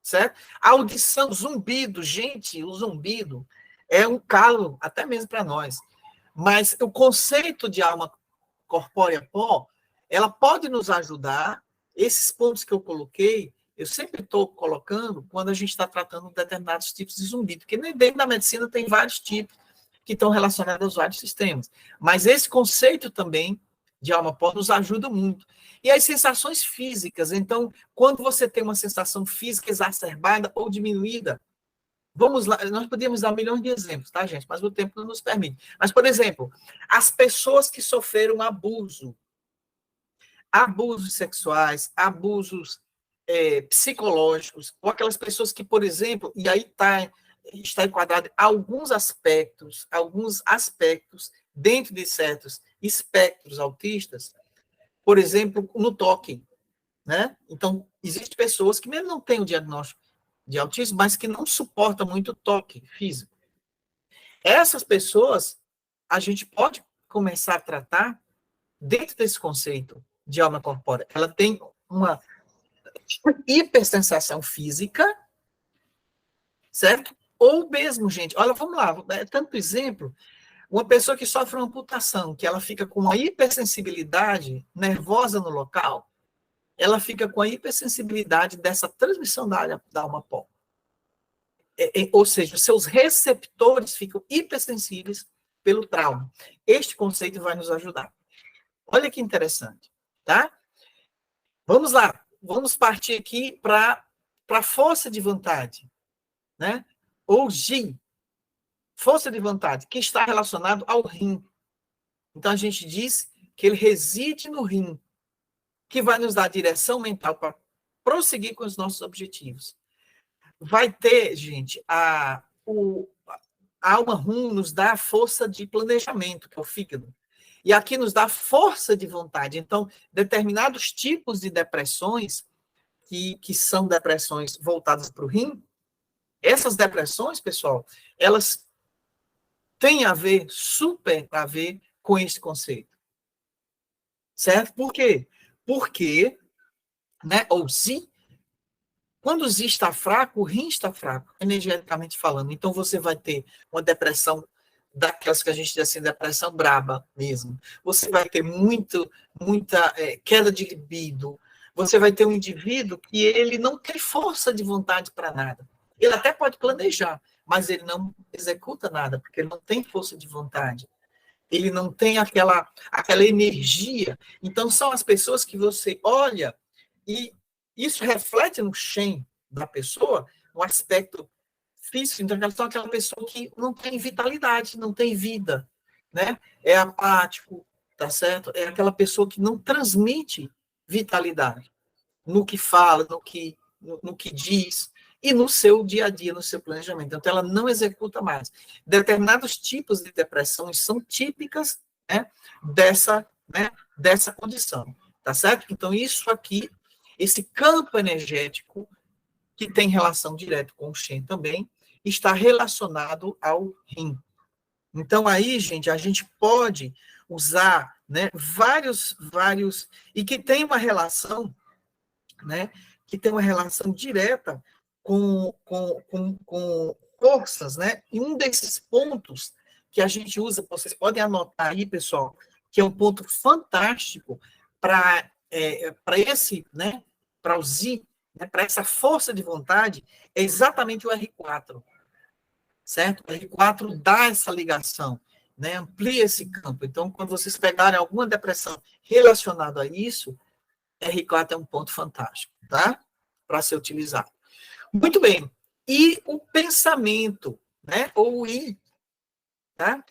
certo? A audição, zumbido, gente, o zumbido é um calo, até mesmo para nós. Mas o conceito de alma corpórea pó, ela pode nos ajudar, esses pontos que eu coloquei, eu sempre estou colocando quando a gente está tratando determinados tipos de zumbido, porque dentro da medicina tem vários tipos que estão relacionados aos vários sistemas. Mas esse conceito também de alma pó nos ajuda muito. E as sensações físicas, então, quando você tem uma sensação física exacerbada ou diminuída, vamos lá, nós podíamos dar milhões de exemplos, tá, gente? Mas o tempo não nos permite. Mas, por exemplo, as pessoas que sofreram abusos sexuais, abusos psicológicos, ou aquelas pessoas que, por exemplo, e aí está enquadrado alguns aspectos dentro de certos espectros autistas, por exemplo, no toque, né? Então, existem pessoas que mesmo não têm o diagnóstico de autismo, mas que não suportam muito o toque físico. Essas pessoas, a gente pode começar a tratar dentro desse conceito de alma corpórea. Ela tem uma hipersensação física, certo? Ou mesmo, gente, olha, vamos lá, tanto exemplo, uma pessoa que sofre uma amputação, que ela fica com uma hipersensibilidade nervosa no local, ela fica com a hipersensibilidade dessa transmissão da alma pó. Ou seja, seus receptores ficam hipersensíveis pelo trauma. Este conceito vai nos ajudar. Olha que interessante, tá? Vamos lá, vamos partir aqui para a força de vontade, né? Ou Jin, força de vontade, que está relacionado ao rim. Então, a gente diz que ele reside no rim, que vai nos dar direção mental para prosseguir com os nossos objetivos. Vai ter, gente, a alma rum nos dá a força de planejamento, que é o fígado. E aqui nos dá força de vontade. Então, determinados tipos de depressões, que são depressões voltadas para o rim, essas depressões, pessoal, elas têm a ver, super a ver com esse conceito. Certo? Por quê? Porque, né, ou se, quando o zi está fraco, o rim está fraco, energeticamente falando. Então, você vai ter uma depressão daquelas que a gente diz assim, depressão braba mesmo. Você vai ter muita queda de libido. Você vai ter um indivíduo que ele não tem força de vontade para nada. Ele até pode planejar, mas ele não executa nada, porque ele não tem força de vontade. Ele não tem aquela energia. Então, são as pessoas que você olha e isso reflete no Shen da pessoa, no aspecto físico. Então, elas são aquela pessoa que não tem vitalidade, não tem vida, né? É apático, tá certo? É aquela pessoa que não transmite vitalidade no que fala, no que diz e no seu dia a dia, no seu planejamento. Então, ela não executa mais. Determinados tipos de depressões são típicas, né, dessa condição, tá certo? Então, isso aqui, esse campo energético, que tem relação direta com o Shen também, está relacionado ao rim. Então, aí, gente, a gente pode usar, né, vários, e que tem uma relação, né, que tem uma relação direta com forças, né? E um desses pontos que a gente usa, vocês podem anotar aí, pessoal, que é um ponto fantástico para esse, né, para o Zi, né, para essa força de vontade, é exatamente o R4, certo? O R4 dá essa ligação, né, amplia esse campo. Então, quando vocês pegarem alguma depressão relacionada a isso, R4 é um ponto fantástico, tá? Para ser utilizado. Muito bem. E o pensamento, né? Ou o I, tá?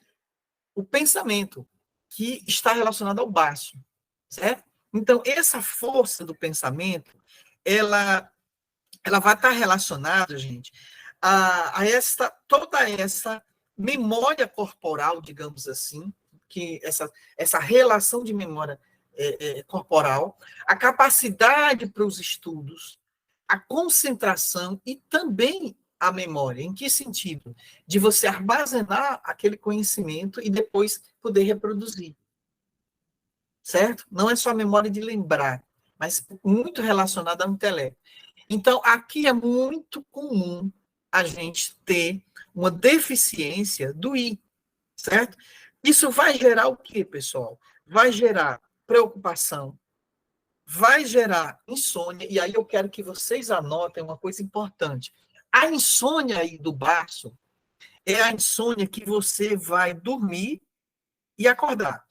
O pensamento, que está relacionado ao baço, certo? Então, essa força do pensamento, ela vai estar relacionada, gente, a toda essa memória corporal, digamos assim, que essa relação de memória corporal, a capacidade para os estudos, a concentração e também a memória. Em que sentido? De você armazenar aquele conhecimento e depois poder reproduzir. Certo? Não é só a memória de lembrar, mas muito relacionada ao intelecto. Então, aqui é muito comum a gente ter uma deficiência do I, certo? Isso vai gerar o quê, pessoal? Vai gerar preocupação, vai gerar insônia, e aí eu quero que vocês anotem uma coisa importante. A insônia aí do baço é a insônia que você vai dormir e acordar,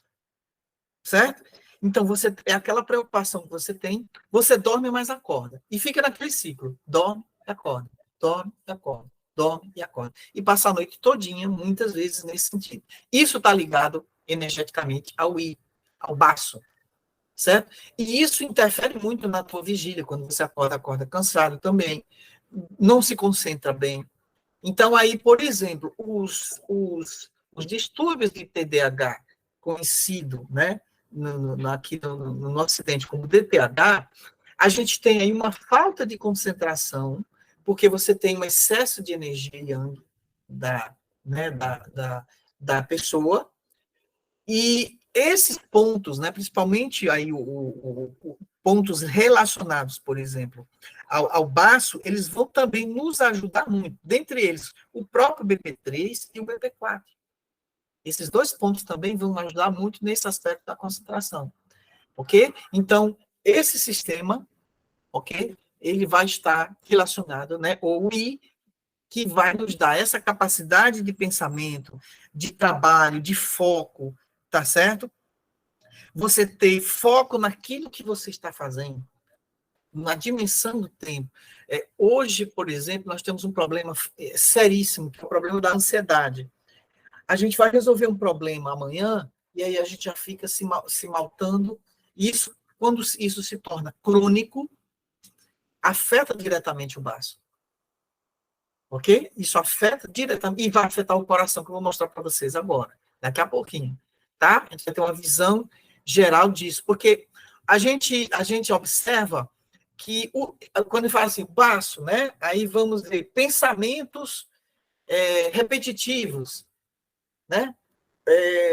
certo? Então, é aquela preocupação que você tem, você dorme, mas acorda. E fica naquele ciclo, dorme e acorda, dorme e acorda, dorme e acorda. E passa a noite todinha, muitas vezes, nesse sentido. Isso está ligado energeticamente ao I, ao baço, certo? E isso interfere muito na tua vigília, quando você acorda cansado também, não se concentra bem. Então, aí, por exemplo, os distúrbios de TDAH, conhecido, né, aqui no Ocidente como DTH, a gente tem aí uma falta de concentração, porque você tem um excesso de energia yang da pessoa, e esses pontos, né, principalmente aí pontos relacionados, por exemplo, ao baço, eles vão também nos ajudar muito. Dentre eles, o próprio BP3 e o BP4. Esses dois pontos também vão ajudar muito nesse aspecto da concentração. Ok? Então, esse sistema, ok? Ele vai estar relacionado, né? Ou o I, que vai nos dar essa capacidade de pensamento, de trabalho, de foco, tá certo? Você ter foco naquilo que você está fazendo, na dimensão do tempo. Hoje, por exemplo, nós temos um problema seríssimo, que é o problema da ansiedade. A gente vai resolver um problema amanhã, e aí a gente já fica se maltando. Isso, quando isso se torna crônico, afeta diretamente o baço. Ok? Isso afeta diretamente, e vai afetar o coração, que eu vou mostrar para vocês agora, daqui a pouquinho. Tá? A gente vai ter uma visão geral disso, porque a gente observa que, quando fala assim, baço, né? Aí vamos ver pensamentos repetitivos, né?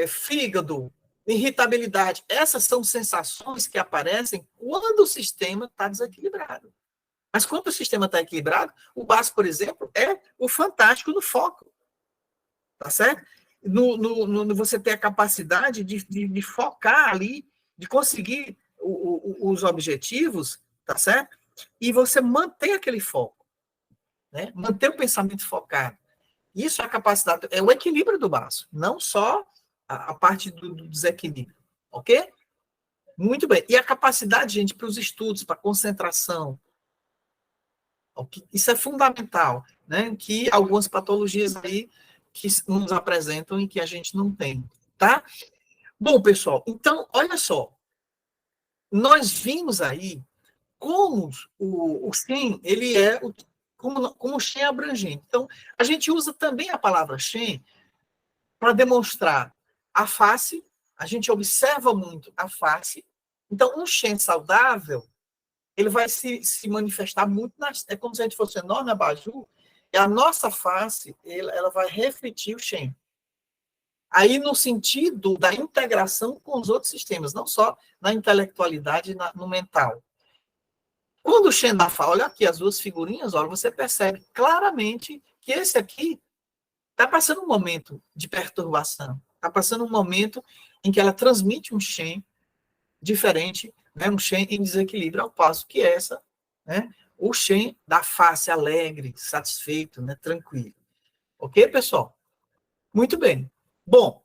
Fígado, irritabilidade. Essas são sensações que aparecem quando o sistema está desequilibrado. Mas quando o sistema está equilibrado, o baço, por exemplo, é o fantástico no foco. Tá certo? Você ter a capacidade de focar ali, de conseguir os objetivos, tá certo? E você manter aquele foco, né? Manter o pensamento focado. Isso é a capacidade, é o equilíbrio do baço, não só a parte do desequilíbrio, ok? Muito bem. E a capacidade, gente, para os estudos, para a concentração, okay? Isso é fundamental, né? Que algumas patologias aí que nos apresentam e que a gente não tem, tá? Bom, pessoal, então, olha só, nós vimos aí como o Shen, ele é, como o Shen é abrangente. Então, a gente usa também a palavra Shen para demonstrar a face, a gente observa muito a face. Então, um Shen saudável, ele vai se manifestar muito, é como se a gente fosse enorme abajur, e a nossa face, ela vai refletir o Shen. Aí, no sentido da integração com os outros sistemas, não só na intelectualidade e no mental. Quando o Shen dá fala, olha aqui as duas figurinhas, olha, você percebe claramente que esse aqui está passando um momento de perturbação, está passando um momento em que ela transmite um Shen diferente, né, um Shen em desequilíbrio, ao passo que essa, né, o Shen da face alegre, satisfeito, né, tranquilo. Ok, pessoal? Muito bem. Bom,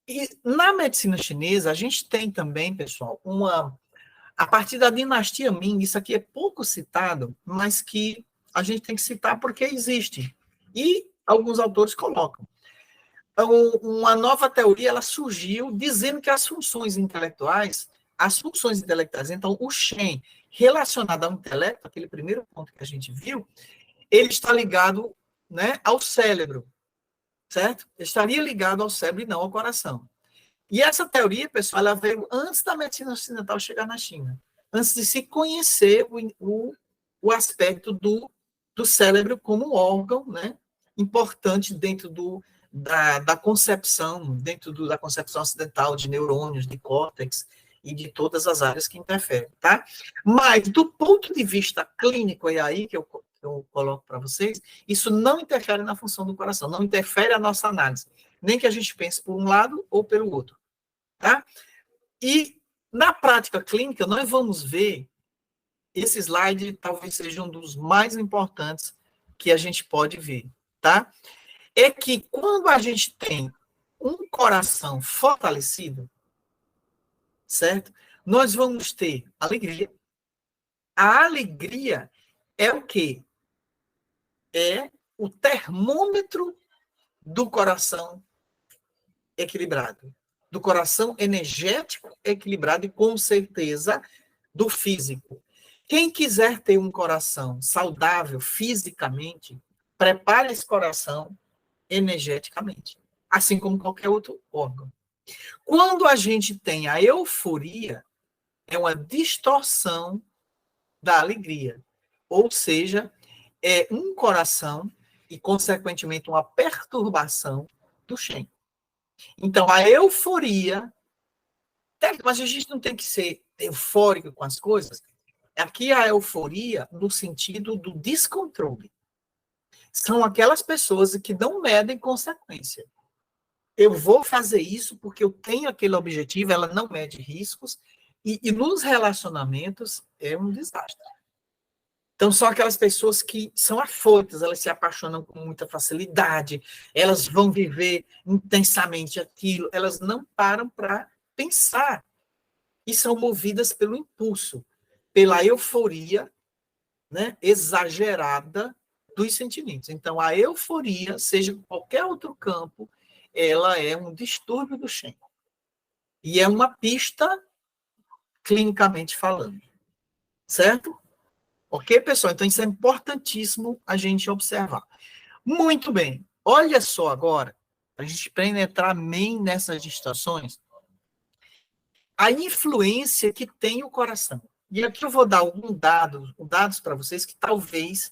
e na medicina chinesa, a gente tem também, pessoal, a partir da dinastia Ming, isso aqui é pouco citado, mas que a gente tem que citar porque existe. E alguns autores colocam. Então, uma nova teoria ela surgiu dizendo que as funções intelectuais, então o Shen relacionado ao intelecto, aquele primeiro ponto que a gente viu, ele está ligado, né, ao cérebro, certo? Ele estaria ligado ao cérebro e não ao coração. E essa teoria, pessoal, ela veio antes da medicina ocidental chegar na China, antes de se conhecer o aspecto do cérebro como um órgão, né, importante dentro da concepção, da concepção ocidental de neurônios, de córtex e de todas as áreas que interferem, tá? Mas, do ponto de vista clínico, é aí que eu coloco para vocês, isso não interfere na função do coração, não interfere a nossa análise, nem que a gente pense por um lado ou pelo outro, tá? E, na prática clínica, nós vamos ver, esse slide talvez seja um dos mais importantes que a gente pode ver, tá? É que quando a gente tem um coração fortalecido, certo? Nós vamos ter alegria. A alegria é o quê? É o termômetro do coração equilibrado, do coração energético equilibrado e, com certeza, do físico. Quem quiser ter um coração saudável fisicamente, prepare esse coração energeticamente, assim como qualquer outro órgão. Quando a gente tem a euforia, é uma distorção da alegria, ou seja, é um coração e, consequentemente, uma perturbação do Shen. Então, a euforia, mas a gente não tem que ser eufórico com as coisas. Aqui a euforia no sentido do descontrole. São aquelas pessoas que não medem consequência. Eu vou fazer isso porque eu tenho aquele objetivo, ela não mede riscos, e nos relacionamentos é um desastre. Então, são aquelas pessoas que são afoitas, elas se apaixonam com muita facilidade, elas vão viver intensamente aquilo, elas não param para pensar, e são movidas pelo impulso, pela euforia, né, exagerada dos sentimentos. Então, a euforia, seja em qualquer outro campo, ela é um distúrbio do Shen. E é uma pista clinicamente falando. Certo? Ok, pessoal? Então, isso é importantíssimo a gente observar. Muito bem. Olha só agora, a gente penetrar bem nessas distorções, a influência que tem o coração. E aqui eu vou dar dados para vocês que talvez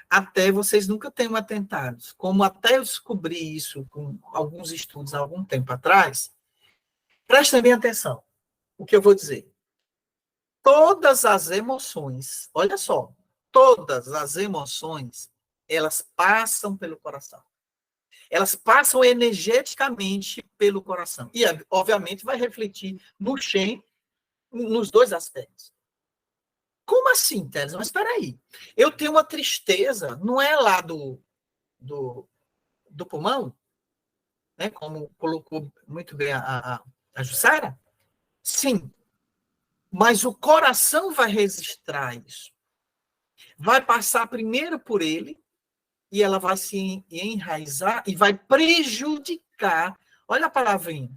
até vocês nunca tenham atentado. Como até eu descobri isso com alguns estudos há algum tempo atrás, prestem bem atenção o que eu vou dizer. Todas as emoções, olha só, todas as emoções, elas passam pelo coração. Elas passam energeticamente pelo coração. E, obviamente, vai refletir no Shen, nos dois aspectos. Como assim, Teres? Mas espera aí. Eu tenho uma tristeza, não é lá do pulmão, né? Como colocou muito bem a Jussara? Sim. Mas o coração vai registrar isso. Vai passar primeiro por ele, e ela vai se enraizar e vai prejudicar. Olha a palavrinha.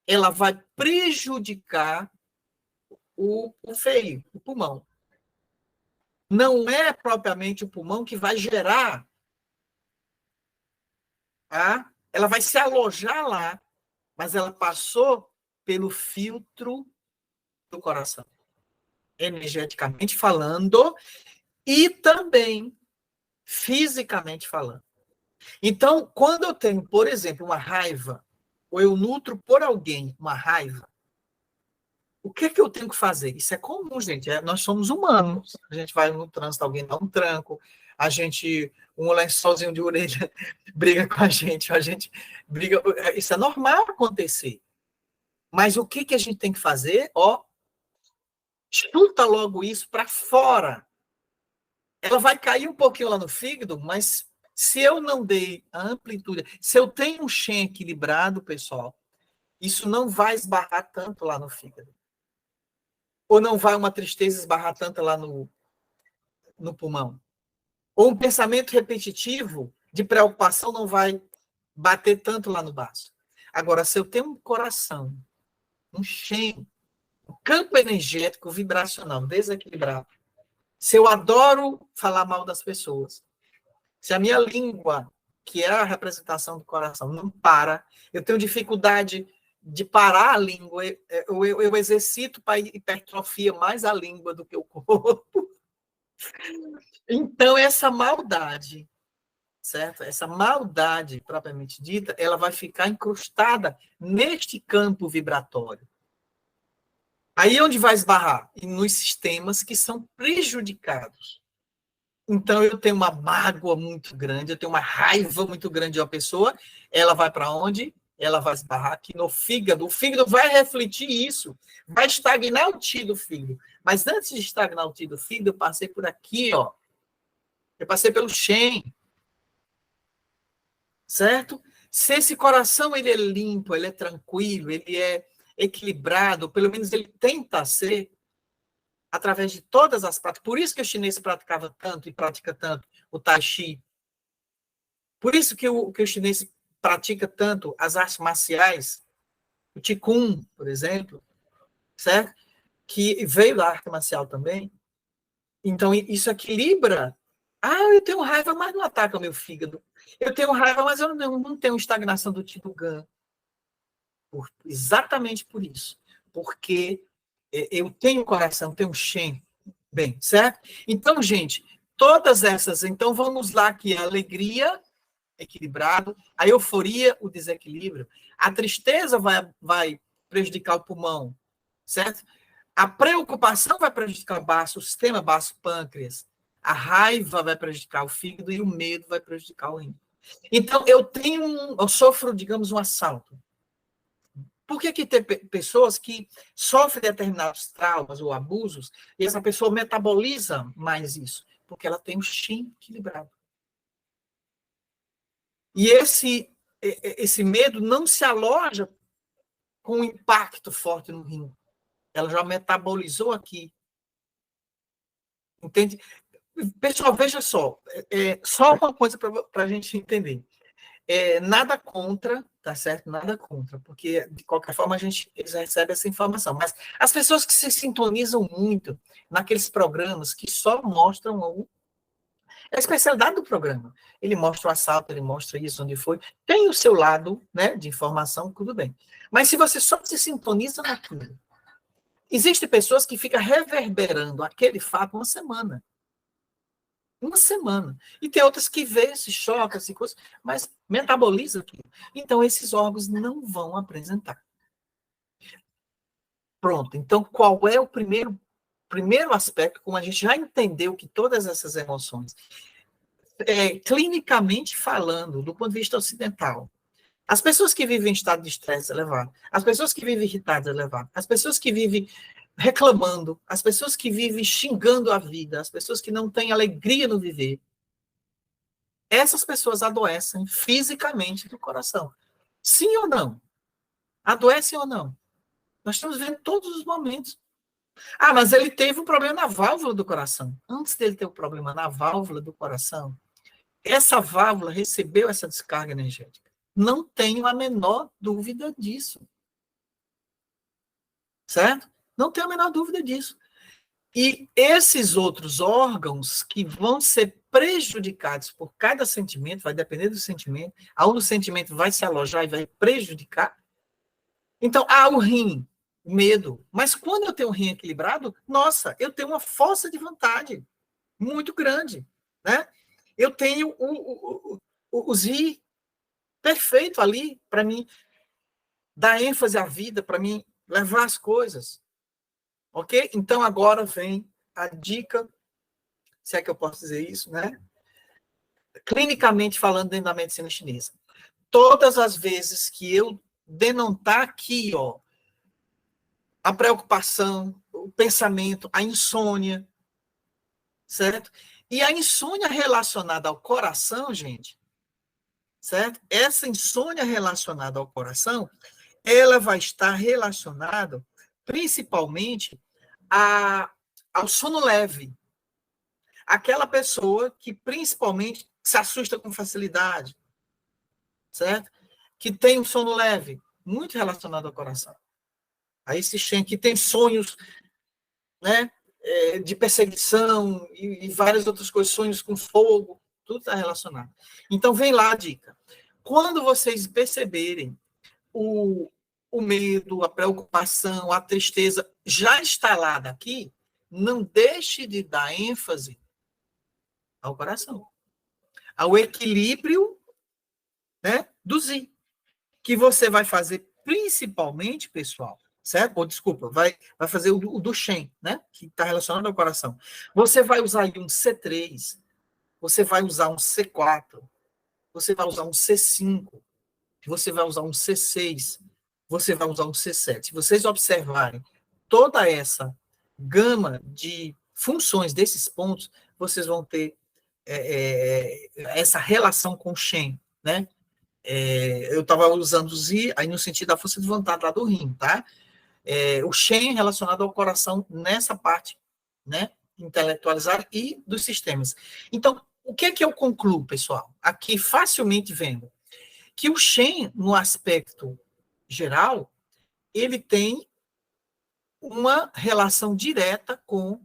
Ela vai prejudicar o feio, o pulmão. Não é propriamente o pulmão que vai gerar. Ela vai se alojar lá, mas ela passou pelo filtro do coração, energeticamente falando, e também fisicamente falando. Então, quando eu tenho, por exemplo, uma raiva, ou eu nutro por alguém uma raiva, o que é que eu tenho que fazer? Isso é comum, gente. Nós somos humanos. A gente vai no trânsito, alguém dá um tranco, um lençolzinho de orelha briga com a gente briga. Isso é normal acontecer. Mas o que a gente tem que fazer? Chuta logo isso para fora. Ela vai cair um pouquinho lá no fígado, mas se eu não dei a amplitude, se eu tenho um Shen equilibrado, pessoal, isso não vai esbarrar tanto lá no fígado. Ou não vai uma tristeza esbarrar tanto lá no pulmão. Ou um pensamento repetitivo de preocupação não vai bater tanto lá no baço. Agora, se eu tenho um coração, um Shen, um campo energético vibracional desequilibrado, se eu adoro falar mal das pessoas, se a minha língua, que é a representação do coração, não para, eu tenho dificuldade de parar a língua, eu exercito para hipertrofia mais a língua do que o corpo. Então, essa maldade, certo? Essa maldade, propriamente dita, ela vai ficar incrustada neste campo vibratório. Aí onde vai esbarrar? Nos sistemas que são prejudicados. Então, eu tenho uma mágoa muito grande, eu tenho uma raiva muito grande de uma pessoa, ela vai para onde? Ela vai esbarrar aqui no fígado. O fígado vai refletir isso, vai estagnar o ti do fígado. Mas antes de estagnar o ti do fígado, eu passei por aqui, ó. Eu passei pelo Shen. Certo? Se esse coração ele é limpo, ele é tranquilo, ele é equilibrado, pelo menos ele tenta ser, através de todas as práticas. Por isso que o chinês praticava tanto e pratica tanto o Tai Chi. Por isso que o chinês pratica tanto as artes marciais, o Qigong, por exemplo, certo? Que veio da arte marcial também. Então, isso equilibra. Eu tenho raiva, mas não ataca o meu fígado. Eu tenho raiva, mas eu não tenho estagnação do tipo GAN. Exatamente por isso. Porque eu tenho coração, tenho Shen. Bem, certo? Então, gente, todas essas... Então, vamos lá que a alegria, equilibrado, a euforia, o desequilíbrio. A tristeza vai prejudicar o pulmão, certo? A preocupação vai prejudicar o baço, o sistema baço-pâncreas. A raiva vai prejudicar o fígado e o medo vai prejudicar o rim. Então, eu sofro, digamos, um assalto. Por que tem pessoas que sofrem determinados traumas ou abusos e essa pessoa metaboliza mais isso? Porque ela tem o Shen equilibrado. E esse medo não se aloja com um impacto forte no rim. Ela já metabolizou aqui. Entende? Pessoal, veja só. Só uma coisa para a gente entender. Nada contra, tá certo? Nada contra, porque, de qualquer forma, eles recebem essa informação. Mas as pessoas que se sintonizam muito naqueles programas que só mostram a especialidade do programa. Ele mostra o assalto, ele mostra isso, onde foi. Tem o seu lado, né, de informação, tudo bem. Mas se você só se sintoniza naquilo, existem pessoas que ficam reverberando aquele fato uma semana. Uma semana. E tem outras que vê, se choca, se coisa, mas metaboliza aquilo. Então, esses órgãos não vão apresentar. Pronto. Então, qual é o primeiro aspecto, como a gente já entendeu que todas essas emoções, clinicamente falando, do ponto de vista ocidental, as pessoas que vivem em estado de estresse elevado, as pessoas que vivem irritadas elevado, as pessoas que vivem reclamando, as pessoas que vivem xingando a vida, as pessoas que não têm alegria no viver, essas pessoas adoecem fisicamente do coração. Sim ou não? Adoecem ou não? Nós estamos vendo todos os momentos. Ah, mas ele teve um problema na válvula do coração. Antes dele ter um problema na válvula do coração, essa válvula recebeu essa descarga energética. Não tenho a menor dúvida disso. Certo? Não tenho a menor dúvida disso. E esses outros órgãos que vão ser prejudicados por cada sentimento, vai depender do sentimento, aonde o sentimento vai se alojar e vai prejudicar. Então, o rim, medo. Mas quando eu tenho um rim equilibrado, nossa, eu tenho uma força de vontade muito grande, né? Eu tenho o zi perfeito ali para mim dar ênfase à vida, para mim levar as coisas. Ok? Então, agora vem a dica, se é que eu posso dizer isso, né? Clinicamente falando, dentro da medicina chinesa. Todas as vezes que eu denotar aqui, a preocupação, o pensamento, a insônia, certo? E a insônia relacionada ao coração, gente, certo? Essa insônia relacionada ao coração, ela vai estar relacionada principalmente ao sono leve. Aquela pessoa que principalmente se assusta com facilidade, certo? Que tem um sono leve, muito relacionado ao coração. Aí esse Shen que tem sonhos, né, de perseguição e várias outras coisas, sonhos com fogo, tudo está relacionado. Então, vem lá a dica. Quando vocês perceberem o medo, a preocupação, a tristeza já instalada aqui, não deixe de dar ênfase ao coração, ao equilíbrio, né, do Zi, que você vai fazer principalmente, pessoal, certo? Ou, desculpa, vai fazer o do Shen, né, que está relacionado ao coração. Você vai usar um C3, você vai usar um C4, você vai usar um C5, você vai usar um C6, você vai usar um C7. Se vocês observarem toda essa gama de funções desses pontos, vocês vão ter essa relação com o Shen, né? Eu estava usando o Zi, aí no sentido da força de vontade lá do rim, tá? O Shen relacionado ao coração nessa parte, né? Intelectualizar e dos sistemas. Então, o que é que eu concluo, pessoal? Aqui, facilmente vendo, que o Shen, no aspecto geral, ele tem uma relação direta com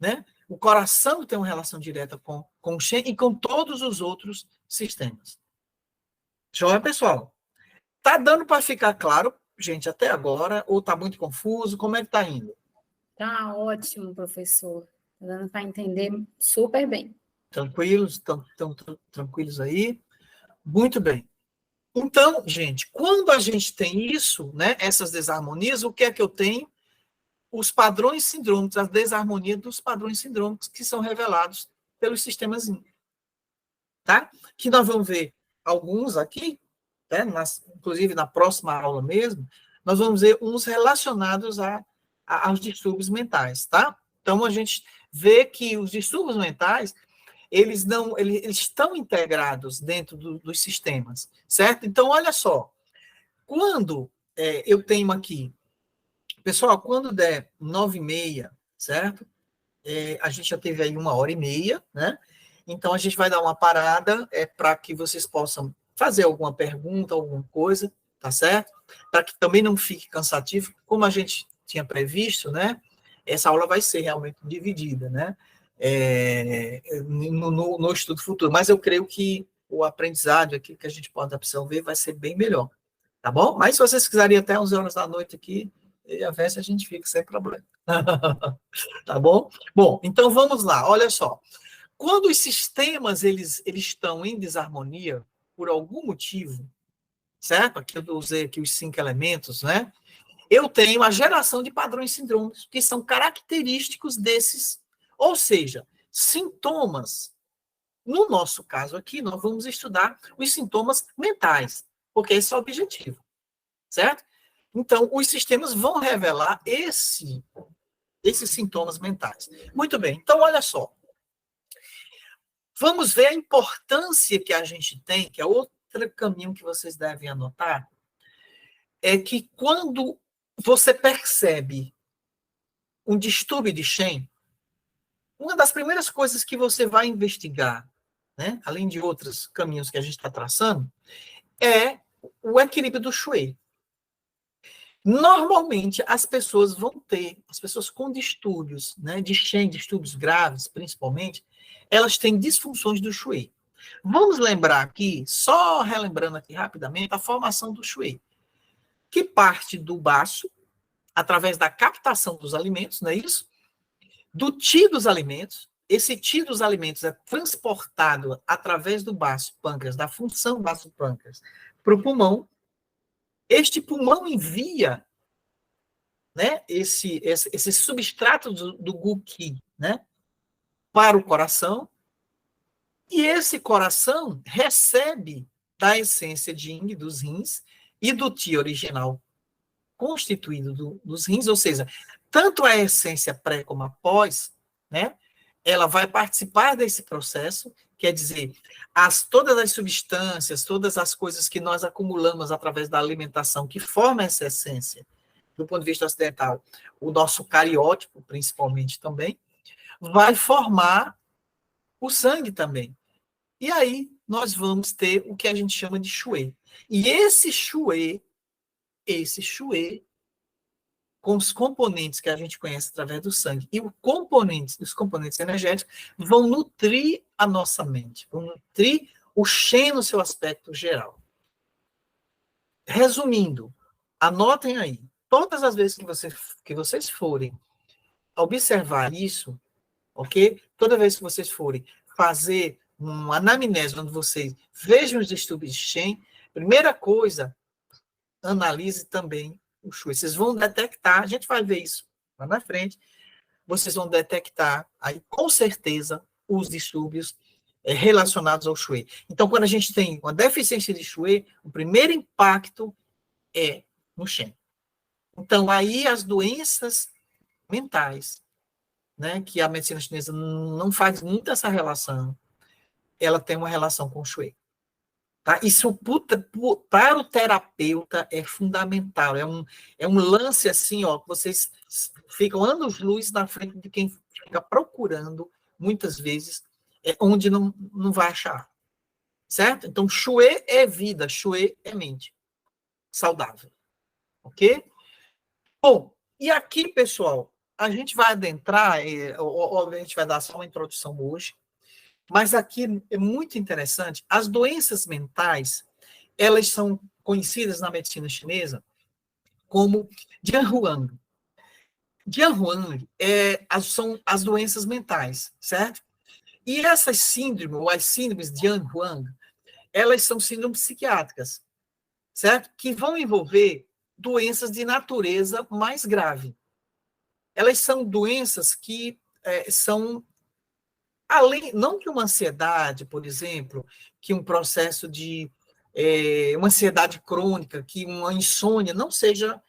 né? O coração tem uma relação direta com o Shen e com todos os outros sistemas. Joia, pessoal? Tá dando para ficar claro, gente, até agora? Ou tá muito confuso? Como é que tá indo? Tá ótimo, professor. Tá dando para entender super bem. Tranquilos? Estão tranquilos aí? Muito bem. Então, gente, quando a gente tem isso, né, essas desarmonias, o que é que eu tenho? Os padrões sindrômicos, a desarmonia dos padrões sindrômicos que são revelados pelos sistemas, tá? Que nós vamos ver alguns aqui, né, inclusive na próxima aula mesmo, nós vamos ver uns relacionados aos distúrbios mentais, tá? Então, a gente vê que os distúrbios mentais, eles estão integrados dentro dos sistemas, certo? Então, olha só, quando eu tenho aqui, pessoal, quando der 9h30, certo? A gente já teve aí 1h30, né? Então, a gente vai dar uma parada para que vocês possam fazer alguma pergunta, alguma coisa, tá certo? Para que também não fique cansativo, como a gente tinha previsto, né? Essa aula vai ser realmente dividida, né? No estudo futuro. Mas eu creio que o aprendizado, aquilo que a gente pode absorver, vai ser bem melhor, tá bom? Mas se vocês quiserem ir até 11 horas da noite aqui, e a vez a gente fica sem problema. Tá bom? Bom, então vamos lá, olha só. Quando os sistemas eles estão em desarmonia, por algum motivo, certo? Aqui eu usei aqui os 5 elementos, né? Eu tenho a geração de padrões sindrômicos, que são característicos desses, ou seja, sintomas. No nosso caso aqui, nós vamos estudar os sintomas mentais, porque esse é o objetivo, certo? Então, os sistemas vão revelar esses sintomas mentais. Muito bem, então olha só. Vamos ver a importância que a gente tem, que é outro caminho que vocês devem anotar, é que quando você percebe um distúrbio de Shen, uma das primeiras coisas que você vai investigar, né, além de outros caminhos que a gente está traçando, é o equilíbrio do Shui. Normalmente, as pessoas com distúrbios, né, de Shen, distúrbios graves, principalmente, elas têm disfunções do Shui. Vamos lembrar aqui, só relembrando aqui rapidamente, a formação do Shui, que parte do baço, através da captação dos alimentos, não é isso? Do Qi dos alimentos. Esse Qi dos alimentos é transportado através do baço pâncreas, da função baço pâncreas, para o pulmão. Este pulmão envia, né, esse substrato do Gu Qi, né, para o coração, e esse coração recebe da essência de Yin dos rins e do Qi original constituído dos rins, ou seja, tanto a essência pré como a pós, né, ela vai participar desse processo, quer dizer, todas as substâncias, todas as coisas que nós acumulamos através da alimentação que formam essa essência, do ponto de vista ocidental, o nosso cariótipo, principalmente também, vai formar o sangue também. E aí nós vamos ter o que a gente chama de Shui. E esse Shui, com os componentes que a gente conhece através do sangue e os componentes energéticos, vão nutrir a nossa mente, vão nutrir o Shen no seu aspecto geral. Resumindo, anotem aí, todas as vezes que vocês forem observar isso, ok? Toda vez que vocês forem fazer uma anamnese, onde vocês vejam os distúrbios de Shen, primeira coisa, analise também o Shui. Vocês vão detectar, a gente vai ver isso lá na frente, vocês vão detectar aí, com certeza, os distúrbios relacionados ao Shui. Então, quando a gente tem uma deficiência de Shui, o primeiro impacto é no Shen. Então, aí as doenças mentais, né, que a medicina chinesa não faz muito essa relação, ela tem uma relação com o Shui. Tá? Isso para o terapeuta é fundamental. É um lance assim, ó, que vocês ficam anos-luz na frente de quem fica procurando, muitas vezes, onde não vai achar. Certo? Então, Shui é vida, Shui é mente. Saudável. Ok? Bom, e aqui, pessoal, a gente vai adentrar, a gente vai dar só uma introdução hoje, mas aqui é muito interessante, as doenças mentais, elas são conhecidas na medicina chinesa como Jianhuang. Jianhuang são as doenças mentais, certo? E essas síndromes, ou as síndromes de Jianhuang, elas são síndromes psiquiátricas, certo? Que vão envolver doenças de natureza mais grave. Elas são doenças que são além, não que uma ansiedade, por exemplo, que um processo de uma ansiedade crônica, que uma insônia não seja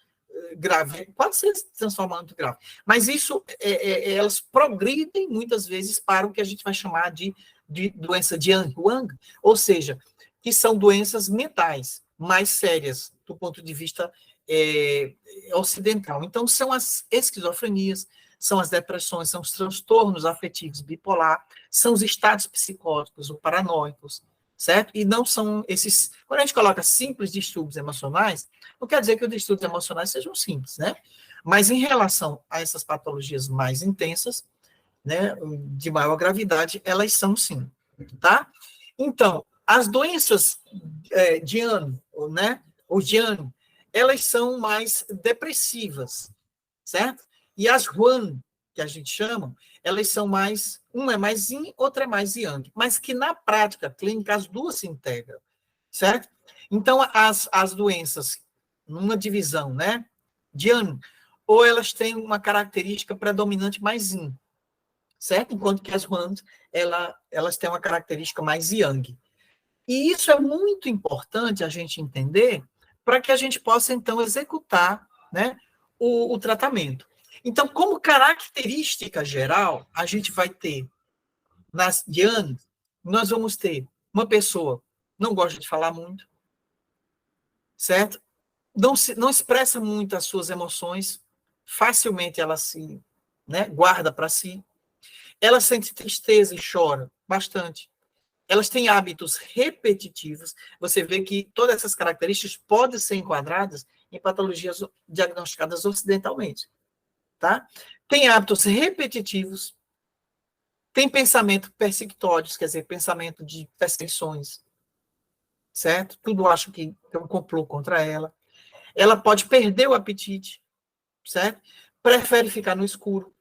grave, pode ser transformado muito grave, mas isso, elas progridem muitas vezes para o que a gente vai chamar de doença de Jianhuang, ou seja, que são doenças mentais mais sérias do ponto de vista ocidental. Então, são as esquizofrenias, são as depressões, são os transtornos afetivos bipolar, são os estados psicóticos ou paranoicos, certo? E não são esses... Quando a gente coloca simples distúrbios emocionais, não quer dizer que os distúrbios emocionais sejam simples, né? Mas em relação a essas patologias mais intensas, né, de maior gravidade, elas são sim, tá? Então, as doenças de ano, né, ou de ano, elas são mais depressivas, certo? E as Juan, que a gente chama, elas são mais, uma é mais yin, outra é mais yang, mas que na prática clínica as duas se integram, certo? Então, as doenças, numa divisão, né, de ano, ou elas têm uma característica predominante mais yin, certo? Enquanto que as Juans, elas têm uma característica mais yang. E isso é muito importante a gente entender para que a gente possa, então, executar, né, o tratamento. Então, como característica geral, a gente vai ter, nas Yang, nós vamos ter uma pessoa que não gosta de falar muito, certo? Não expressa muito as suas emoções, facilmente ela se, né, guarda para si. Ela sente tristeza e chora bastante. Elas têm hábitos repetitivos. Você vê que todas essas características podem ser enquadradas em patologias diagnosticadas ocidentalmente, tá? Tem hábitos repetitivos, tem pensamento persecutórios, quer dizer, pensamento de perseguições, certo? Tudo acho que é um complô contra ela. Ela pode perder o apetite, certo? Prefere ficar no escuro.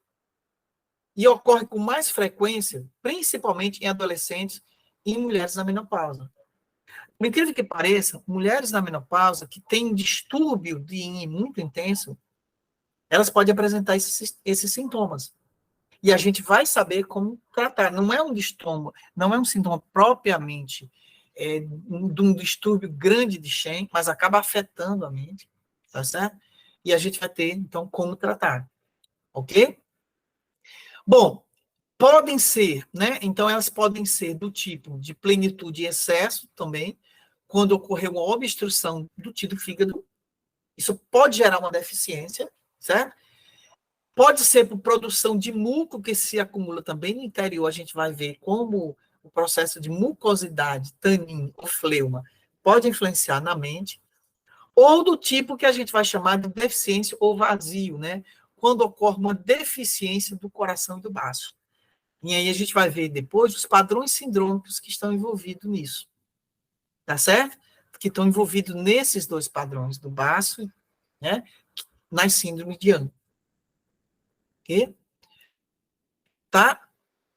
E ocorre com mais frequência, principalmente em adolescentes e em mulheres na menopausa. Por incrível que pareça, mulheres na menopausa que têm distúrbio de yin muito intenso, elas podem apresentar esses sintomas. E a gente vai saber como tratar. Não é um distúrbio, não é um sintoma propriamente de um distúrbio grande de Shen, mas acaba afetando a mente, tá certo? E a gente vai ter, então, como tratar. Ok? Bom, podem ser, né? Então, elas podem ser do tipo de plenitude e excesso também, quando ocorrer uma obstrução do tecido fígado. Isso pode gerar uma deficiência, certo? Pode ser por produção de muco que se acumula também no interior. A gente vai ver como o processo de mucosidade, tanin ou fleuma pode influenciar na mente. Ou do tipo que a gente vai chamar de deficiência ou vazio, né? Quando ocorre uma deficiência do coração e do baço. E aí a gente vai ver depois os padrões sindrômicos que estão envolvidos nisso. Tá certo? Que estão envolvidos nesses dois padrões, do baço, né? Nas síndromes de Young. Ok? Tá?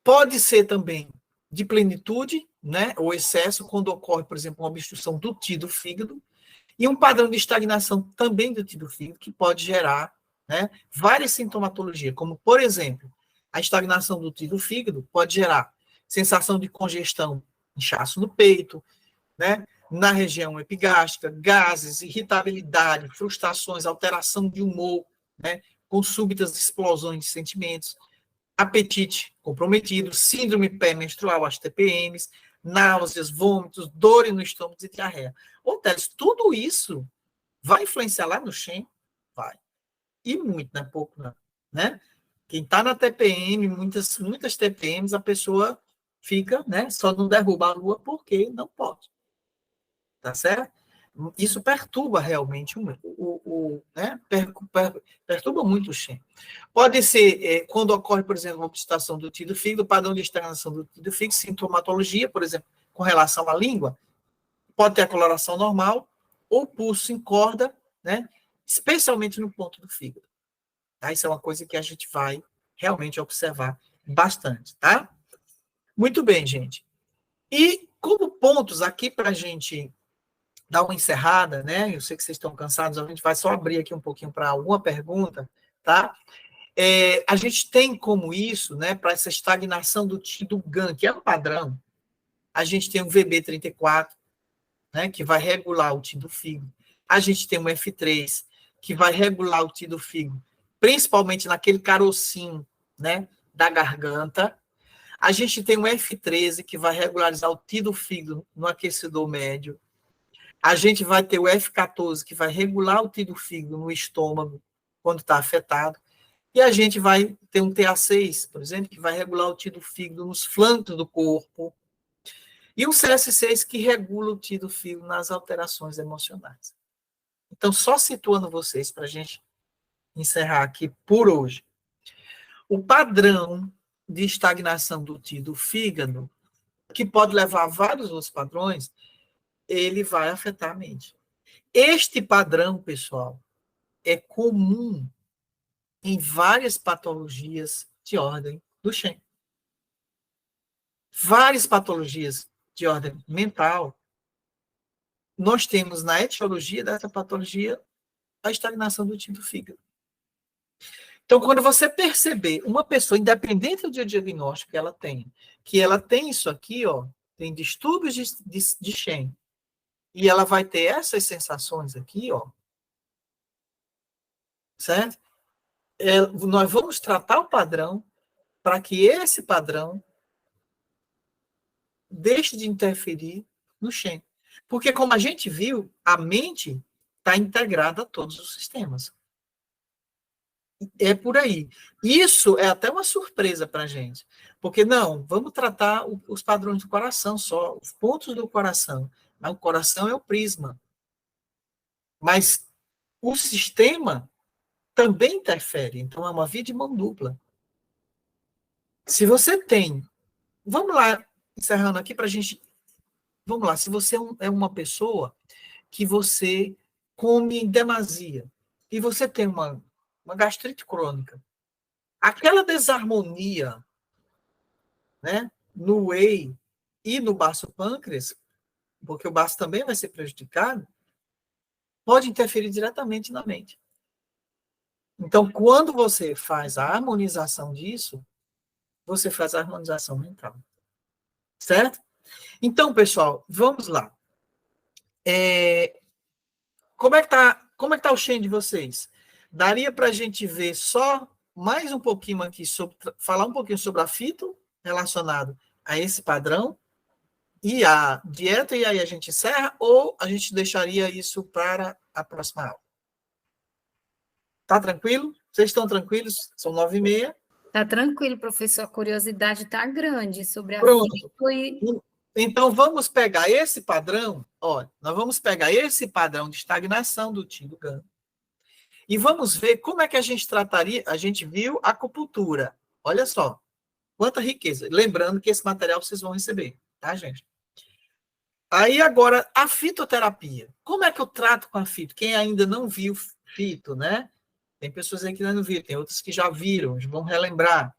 Pode ser também de plenitude, né? Ou excesso, quando ocorre, por exemplo, uma obstrução do TI do fígado, e um padrão de estagnação também do TI do fígado, que pode gerar, né, várias sintomatologias, como, por exemplo, a estagnação do TI do fígado pode gerar sensação de congestão, inchaço no peito, né, na região epigástrica, gases, irritabilidade, frustrações, alteração de humor, né, com súbitas explosões de sentimentos, apetite comprometido, síndrome pré-menstrual, as TPMs, náuseas, vômitos, dores no estômago e diarreia. Ô, Teles, tudo isso vai influenciar lá no Shen? Vai. E muito, não é pouco, não. Né? Quem está na TPM, muitas TPMs, a pessoa fica, né, só não derruba a lua porque não pode. Tá certo? Isso perturba realmente né? Perturba muito o Shen. Pode ser, quando ocorre, por exemplo, uma obstrução do TI do fígado, padrão de estagnação do TI do fígado, sintomatologia, por exemplo, com relação à língua, pode ter a coloração normal ou pulso em corda, né? Especialmente no ponto do fígado. Tá? Isso é uma coisa que a gente vai realmente observar bastante, tá? Muito bem, gente. E como pontos aqui para a gente dar uma encerrada, né? Eu sei que vocês estão cansados, a gente vai só abrir aqui um pouquinho para alguma pergunta, tá? A gente tem como isso, né, para essa estagnação do GAN, que é um padrão, a gente tem um VB34, né, que vai regular o TI do fígado. A gente tem um F3, que vai regular o TI do fígado, principalmente naquele carocinho, né, da garganta. A gente tem um F13, que vai regularizar o TI do fígado no aquecedor médio. A gente vai ter o F14, que vai regular o TI do fígado no estômago, quando está afetado. E a gente vai ter um TA6, por exemplo, que vai regular o tiro do fígado nos flancos do corpo, e um CS6 que regula o tiro do fígado nas alterações emocionais. Então, só situando vocês para a gente encerrar aqui por hoje. O padrão de estagnação do tiro do fígado, que pode levar a vários outros padrões, ele vai afetar a mente. Este padrão, pessoal, é comum em várias patologias de ordem do Shen. Várias patologias de ordem mental, nós temos na etiologia dessa patologia a estagnação do tiro do fígado. Então, quando você perceber uma pessoa, independente do diagnóstico que ela tem isso aqui, ó, tem distúrbios de Shen, e ela vai ter essas sensações aqui, ó, certo? Nós vamos tratar o padrão para que esse padrão deixe de interferir no Shen. Porque, como a gente viu, a mente está integrada a todos os sistemas. É por aí. Isso é até uma surpresa para a gente. Porque, não, vamos tratar os padrões do coração só, os pontos do coração. Mas o coração é o prisma. Mas o sistema também interfere. Então, é uma via de mão dupla. Se você tem... Vamos lá, encerrando aqui para a gente... Vamos lá, se você é uma pessoa que você come em demasia e você tem uma gastrite crônica, aquela desarmonia, né, no whey e no baço pâncreas, porque o baço também vai ser prejudicado, pode interferir diretamente na mente. Então, quando você faz a harmonização disso, você faz a harmonização mental. Certo? Então, pessoal, vamos lá. Como é que tá o Shen de vocês? Daria para a gente ver só mais um pouquinho aqui, falar um pouquinho sobre a fito relacionado a esse padrão e a dieta, e aí a gente encerra, ou a gente deixaria isso para a próxima aula? Tá tranquilo? Vocês estão tranquilos? São 9h30. Tá tranquilo, professor. A curiosidade está grande sobre a Pronto. fito e... Então, vamos pegar esse padrão, ó, nós vamos pegar esse padrão de estagnação do tiro GAN e vamos ver como é que a gente trataria, a gente viu a acupuntura. Olha só, quanta riqueza. Lembrando que esse material vocês vão receber, tá, gente? Aí, agora, a fitoterapia. Como é que eu trato com a fito? Quem ainda não viu fito, né? Tem pessoas aí que ainda não viram, tem outras que já viram, vão relembrar.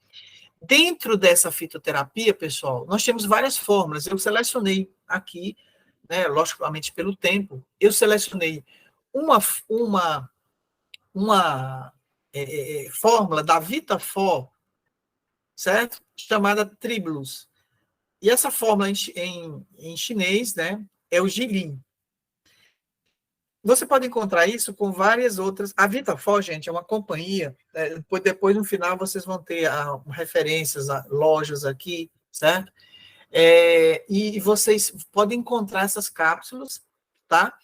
Dentro dessa fitoterapia, pessoal, nós temos várias fórmulas. Eu selecionei aqui, né, logicamente pelo tempo, eu selecionei uma fórmula da Vitafor, certo? Chamada Tribulus. E essa fórmula em chinês, né, é o Jilin. Você pode encontrar isso com várias outras. A Vitafor, gente, é uma companhia. Depois, no final, vocês vão ter referências a lojas aqui, certo? E vocês podem encontrar essas cápsulas, tá?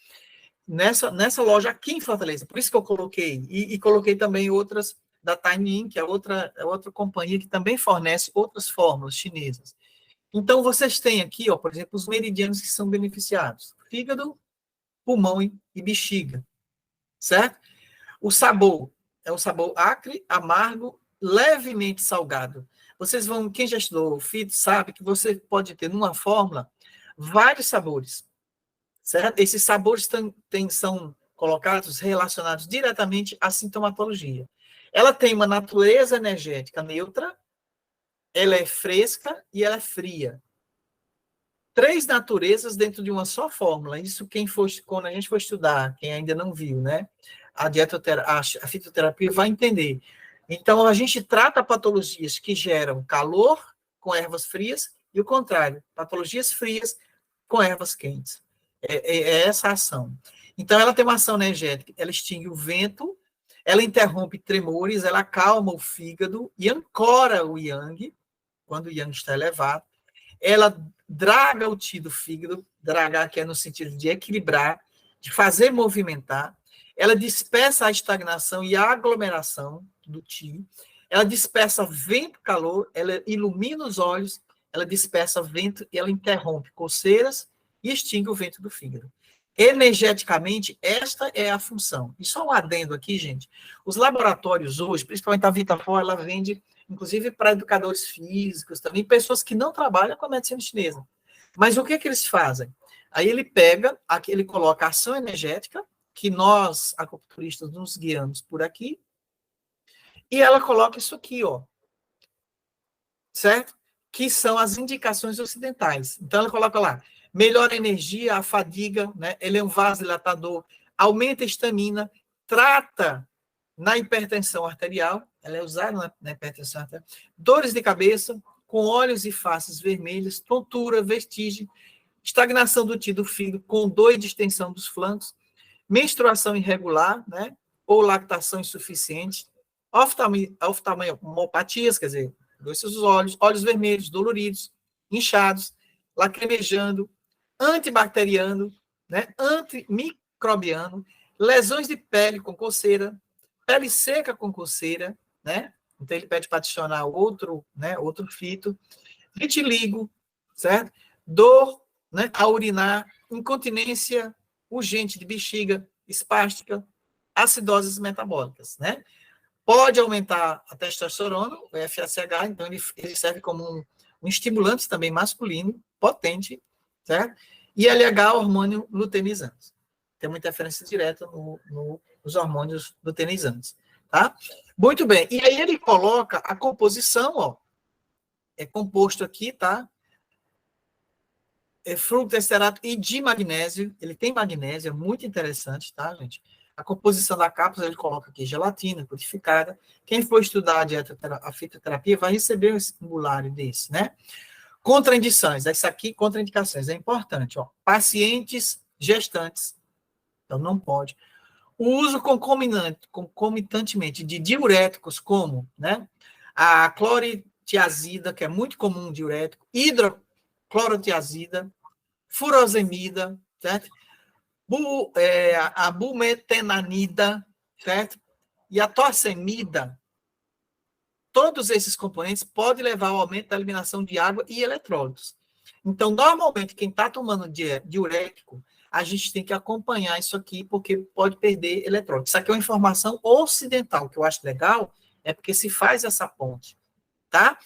Nessa loja aqui em Fortaleza. Por isso que eu coloquei. E coloquei também outras da Taiyin, que é outra companhia que também fornece outras fórmulas chinesas. Então, vocês têm aqui, ó, por exemplo, os meridianos que são beneficiados. Fígado, pulmão e bexiga, certo? O sabor é um sabor acre, amargo, levemente salgado. Vocês vão, quem já estudou fito sabe que você pode ter numa fórmula vários sabores, certo? Esses sabores são colocados relacionados diretamente à sintomatologia. Ela tem uma natureza energética neutra, ela é fresca e ela é fria. 3 naturezas dentro de uma só fórmula. Isso quando a gente for estudar, quem ainda não viu, né? A fitoterapia vai entender. Então, a gente trata patologias que geram calor com ervas frias e o contrário, patologias frias com ervas quentes. É essa a ação. Então, ela tem uma ação energética, ela extingue o vento, ela interrompe tremores, ela acalma o fígado e ancora o yang, quando o yang está elevado. Ela draga o qi do fígado, dragar que é no sentido de equilibrar, de fazer movimentar. Ela dispersa a estagnação e a aglomeração, do Ti, ela dispersa vento e calor, ela ilumina os olhos, ela dispersa vento e ela interrompe coceiras e extingue o vento do fígado. Energeticamente, esta é a função. E só um adendo aqui, gente. Os laboratórios hoje, principalmente a Vitafor, ela vende, inclusive, para educadores físicos, também pessoas que não trabalham com a medicina chinesa. Mas o que eles fazem? Aí ele pega, aqui ele coloca a ação energética, que nós, acupunturistas, nos guiamos por aqui, e ela coloca isso aqui, ó. Certo? Que são as indicações ocidentais. Então, ela coloca lá, melhora a energia, a fadiga, né? Ele é um vasodilatador, aumenta a estamina, trata na hipertensão arterial, ela é usada na hipertensão arterial, dores de cabeça, com olhos e faces vermelhas, tontura, vestígio, estagnação do ti do fígado, com dor e distensão dos menstruação irregular, né? Ou lactação insuficiente, oftalmopatias, quer dizer, doenças dos olhos, olhos vermelhos, doloridos, inchados, lacrimejando, antibacteriano, né, antimicrobiano, lesões de pele com coceira, pele seca com coceira, né? Então ele pede para adicionar outro, né, outro fito, vitiligo, certo? Dor, né, a urinar, incontinência urgente de bexiga, espástica, acidoses metabólicas, né? Pode aumentar a testosterona, o FSH, então ele serve como um estimulante também masculino, potente, certo? E LH, hormônio luteinizante. Tem uma interferência direta nos hormônios luteinizantes, tá? Muito bem. E aí ele coloca a composição, ó, é composto aqui, tá? É fructesterato e de magnésio. Ele tem magnésio, é muito interessante, tá, gente? A composição da cápsula, ele coloca aqui gelatina codificada. Quem for estudar a fitoterapia vai receber um formulário desse, né? Contraindicações, essa aqui, contraindicações, é importante, ó. Pacientes gestantes, então não pode. O uso concomitantemente de diuréticos, como, né? A cloritiazida, que é muito comum diurético, hidroclorotiazida, furosemida, certo? A bumetanida, certo? E a torcemida, todos esses componentes podem levar ao aumento da eliminação de água e eletrólitos. Então, normalmente, quem está tomando diurético, a gente tem que acompanhar isso aqui, porque pode perder eletrólitos. Isso aqui é uma informação ocidental, que eu acho legal, é porque se faz essa ponte, tá?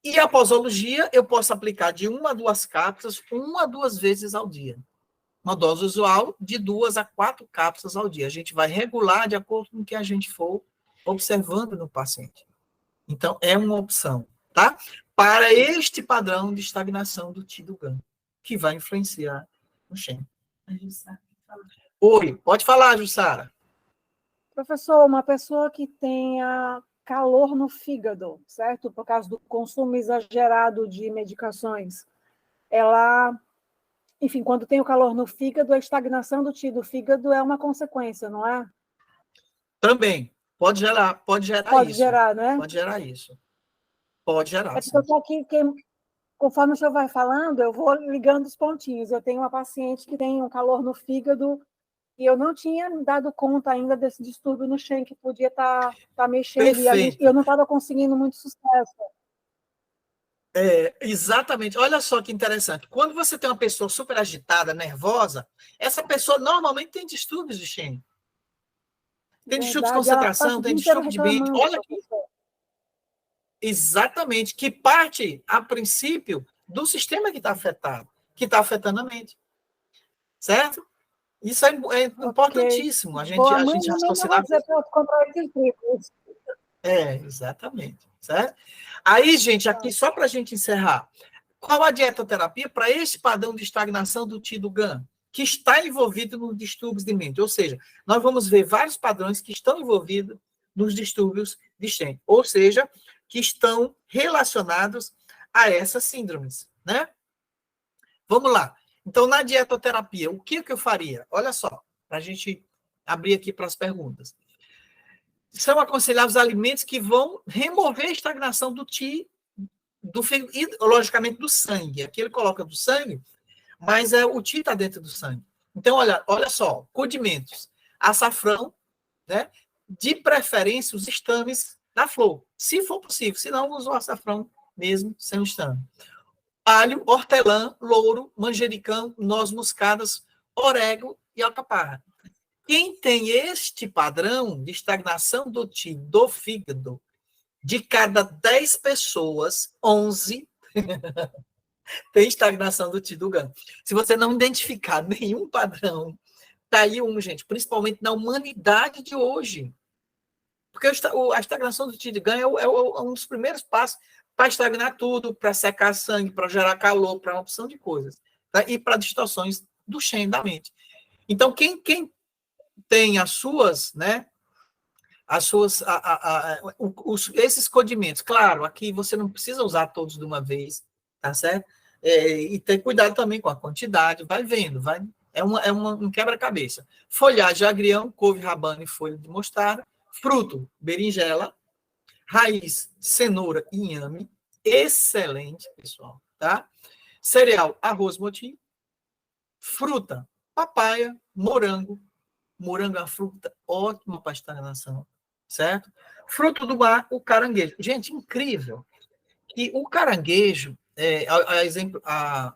E a posologia, eu posso aplicar de 1 a 2 cápsulas, 1 a 2 vezes ao dia. Uma dose usual de 2 a 4 cápsulas ao dia. A gente vai regular de acordo com o que a gente for observando no paciente. Então, é uma opção, tá? Para este padrão de estagnação do Ti do GAN, que vai influenciar no Shen. Oi, pode falar, Jussara. Professor, uma pessoa que tenha calor no fígado, certo? Por causa do consumo exagerado de medicações, ela... Enfim, quando tem o calor no fígado, a estagnação do Ti do fígado é uma consequência, não é? Também. Pode gerar Pode isso. gerar, não é? Pode gerar isso. Pode gerar, sim. Eu tô aqui, conforme o senhor vai falando, eu vou ligando os pontinhos. Eu tenho uma paciente que tem um calor no fígado e eu não tinha dado conta ainda desse distúrbio no Shen, que podia estar mexendo. Perfeito. E eu não estava conseguindo muito sucesso. Exatamente. Olha só que interessante. Quando você tem uma pessoa super agitada, nervosa, essa pessoa normalmente tem distúrbios de Shen. Tem distúrbios de concentração, tem distúrbio de mente. Olha aqui. Exatamente. Que parte, a princípio, do sistema que está afetado, que está afetando a mente. Certo? Isso é importantíssimo. A gente raciocinar. Exatamente. Certo? Aí, gente, aqui só para a gente encerrar, qual a dietoterapia para este padrão de estagnação do Ti do GAN, que está envolvido nos distúrbios de mente? Ou seja, nós vamos ver vários padrões que estão envolvidos nos distúrbios de Shen, ou seja, que estão relacionados a essas síndromes, né? Vamos lá. Então, na dietoterapia, o que eu faria? Olha só, para a gente abrir aqui para as perguntas. São aconselhados alimentos que vão remover a estagnação do Ti, do fígado e, logicamente, do sangue. Aqui ele coloca do sangue, mas o Ti está dentro do sangue. Então, olha só, condimentos. Açafrão, né? de preferência, os estames da flor, se for possível, se não, usa o açafrão mesmo, sem o estame. Alho, hortelã, louro, manjericão, noz moscadas, orégano e alcaparra. Quem tem este padrão de estagnação do do fígado, de cada 10 pessoas, 11 tem estagnação do GAN. Se você não identificar nenhum padrão, tá aí gente, principalmente na humanidade de hoje. Porque a estagnação do GAN é um dos primeiros passos para estagnar tudo, para secar sangue, para gerar calor, para uma opção de coisas. Tá? E para distorções do Shen da mente. Então, quem tem as suas, né? Esses condimentos, claro, aqui você não precisa usar todos de uma vez, tá certo? E ter cuidado também com a quantidade, vai vendo, um quebra-cabeça. Folhagem, agrião, couve, rabano e folha de mostarda. Fruto, berinjela. Raiz, cenoura e inhame. Excelente, pessoal, tá? Cereal, arroz moti. Fruta, papaya, morango. Morango é uma fruta ótima para estagnação, certo? Fruto do mar, o caranguejo. Gente, incrível que o caranguejo,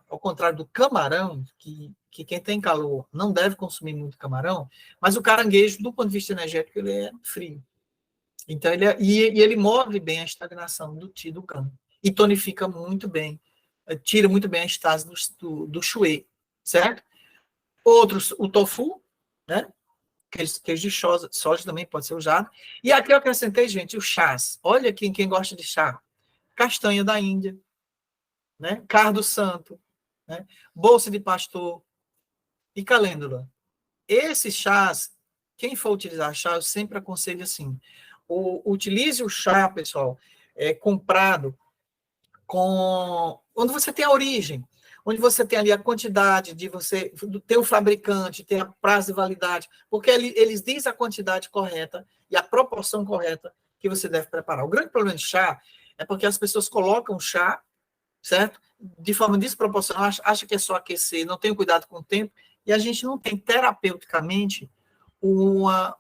ao contrário do camarão, que quem tem calor não deve consumir muito camarão, mas o caranguejo, do ponto de vista energético, ele é frio. Então, ele move bem a estagnação do cano e tonifica muito bem, tira muito bem a estase do chuê, certo? Outros, o tofu, né? Queijo de soja também pode ser usado. E aqui eu acrescentei, gente, os chás. Olha quem gosta de chá. Castanha da Índia, né? Cardo santo, né? Bolsa de pastor e calêndula. Esses chás, quem for utilizar chá, eu sempre aconselho assim, utilize o chá, pessoal, comprado onde você tem a origem, onde você tem ali a quantidade de você ter o fabricante, ter a prazo de validade, porque eles dizem a quantidade correta e a proporção correta que você deve preparar. O grande problema de chá é porque as pessoas colocam chá, certo? De forma desproporcional, acha que é só aquecer, não tem cuidado com o tempo, e a gente não tem terapeuticamente uma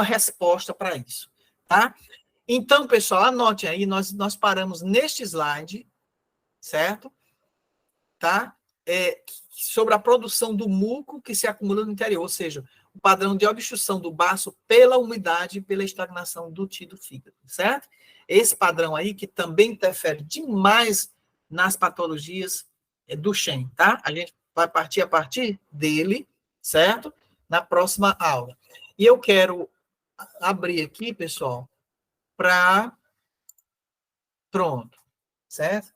resposta para isso, tá? Então, pessoal, anote aí, nós paramos neste slide, certo? Tá? Sobre a produção do muco que se acumula no interior, ou seja, o padrão de obstrução do baço pela umidade e pela estagnação do fígado, certo? Esse padrão aí que também interfere demais nas patologias do Shen, tá? A gente vai partir a partir dele, certo? Na próxima aula. E eu quero abrir aqui, pessoal, para... Pronto, certo?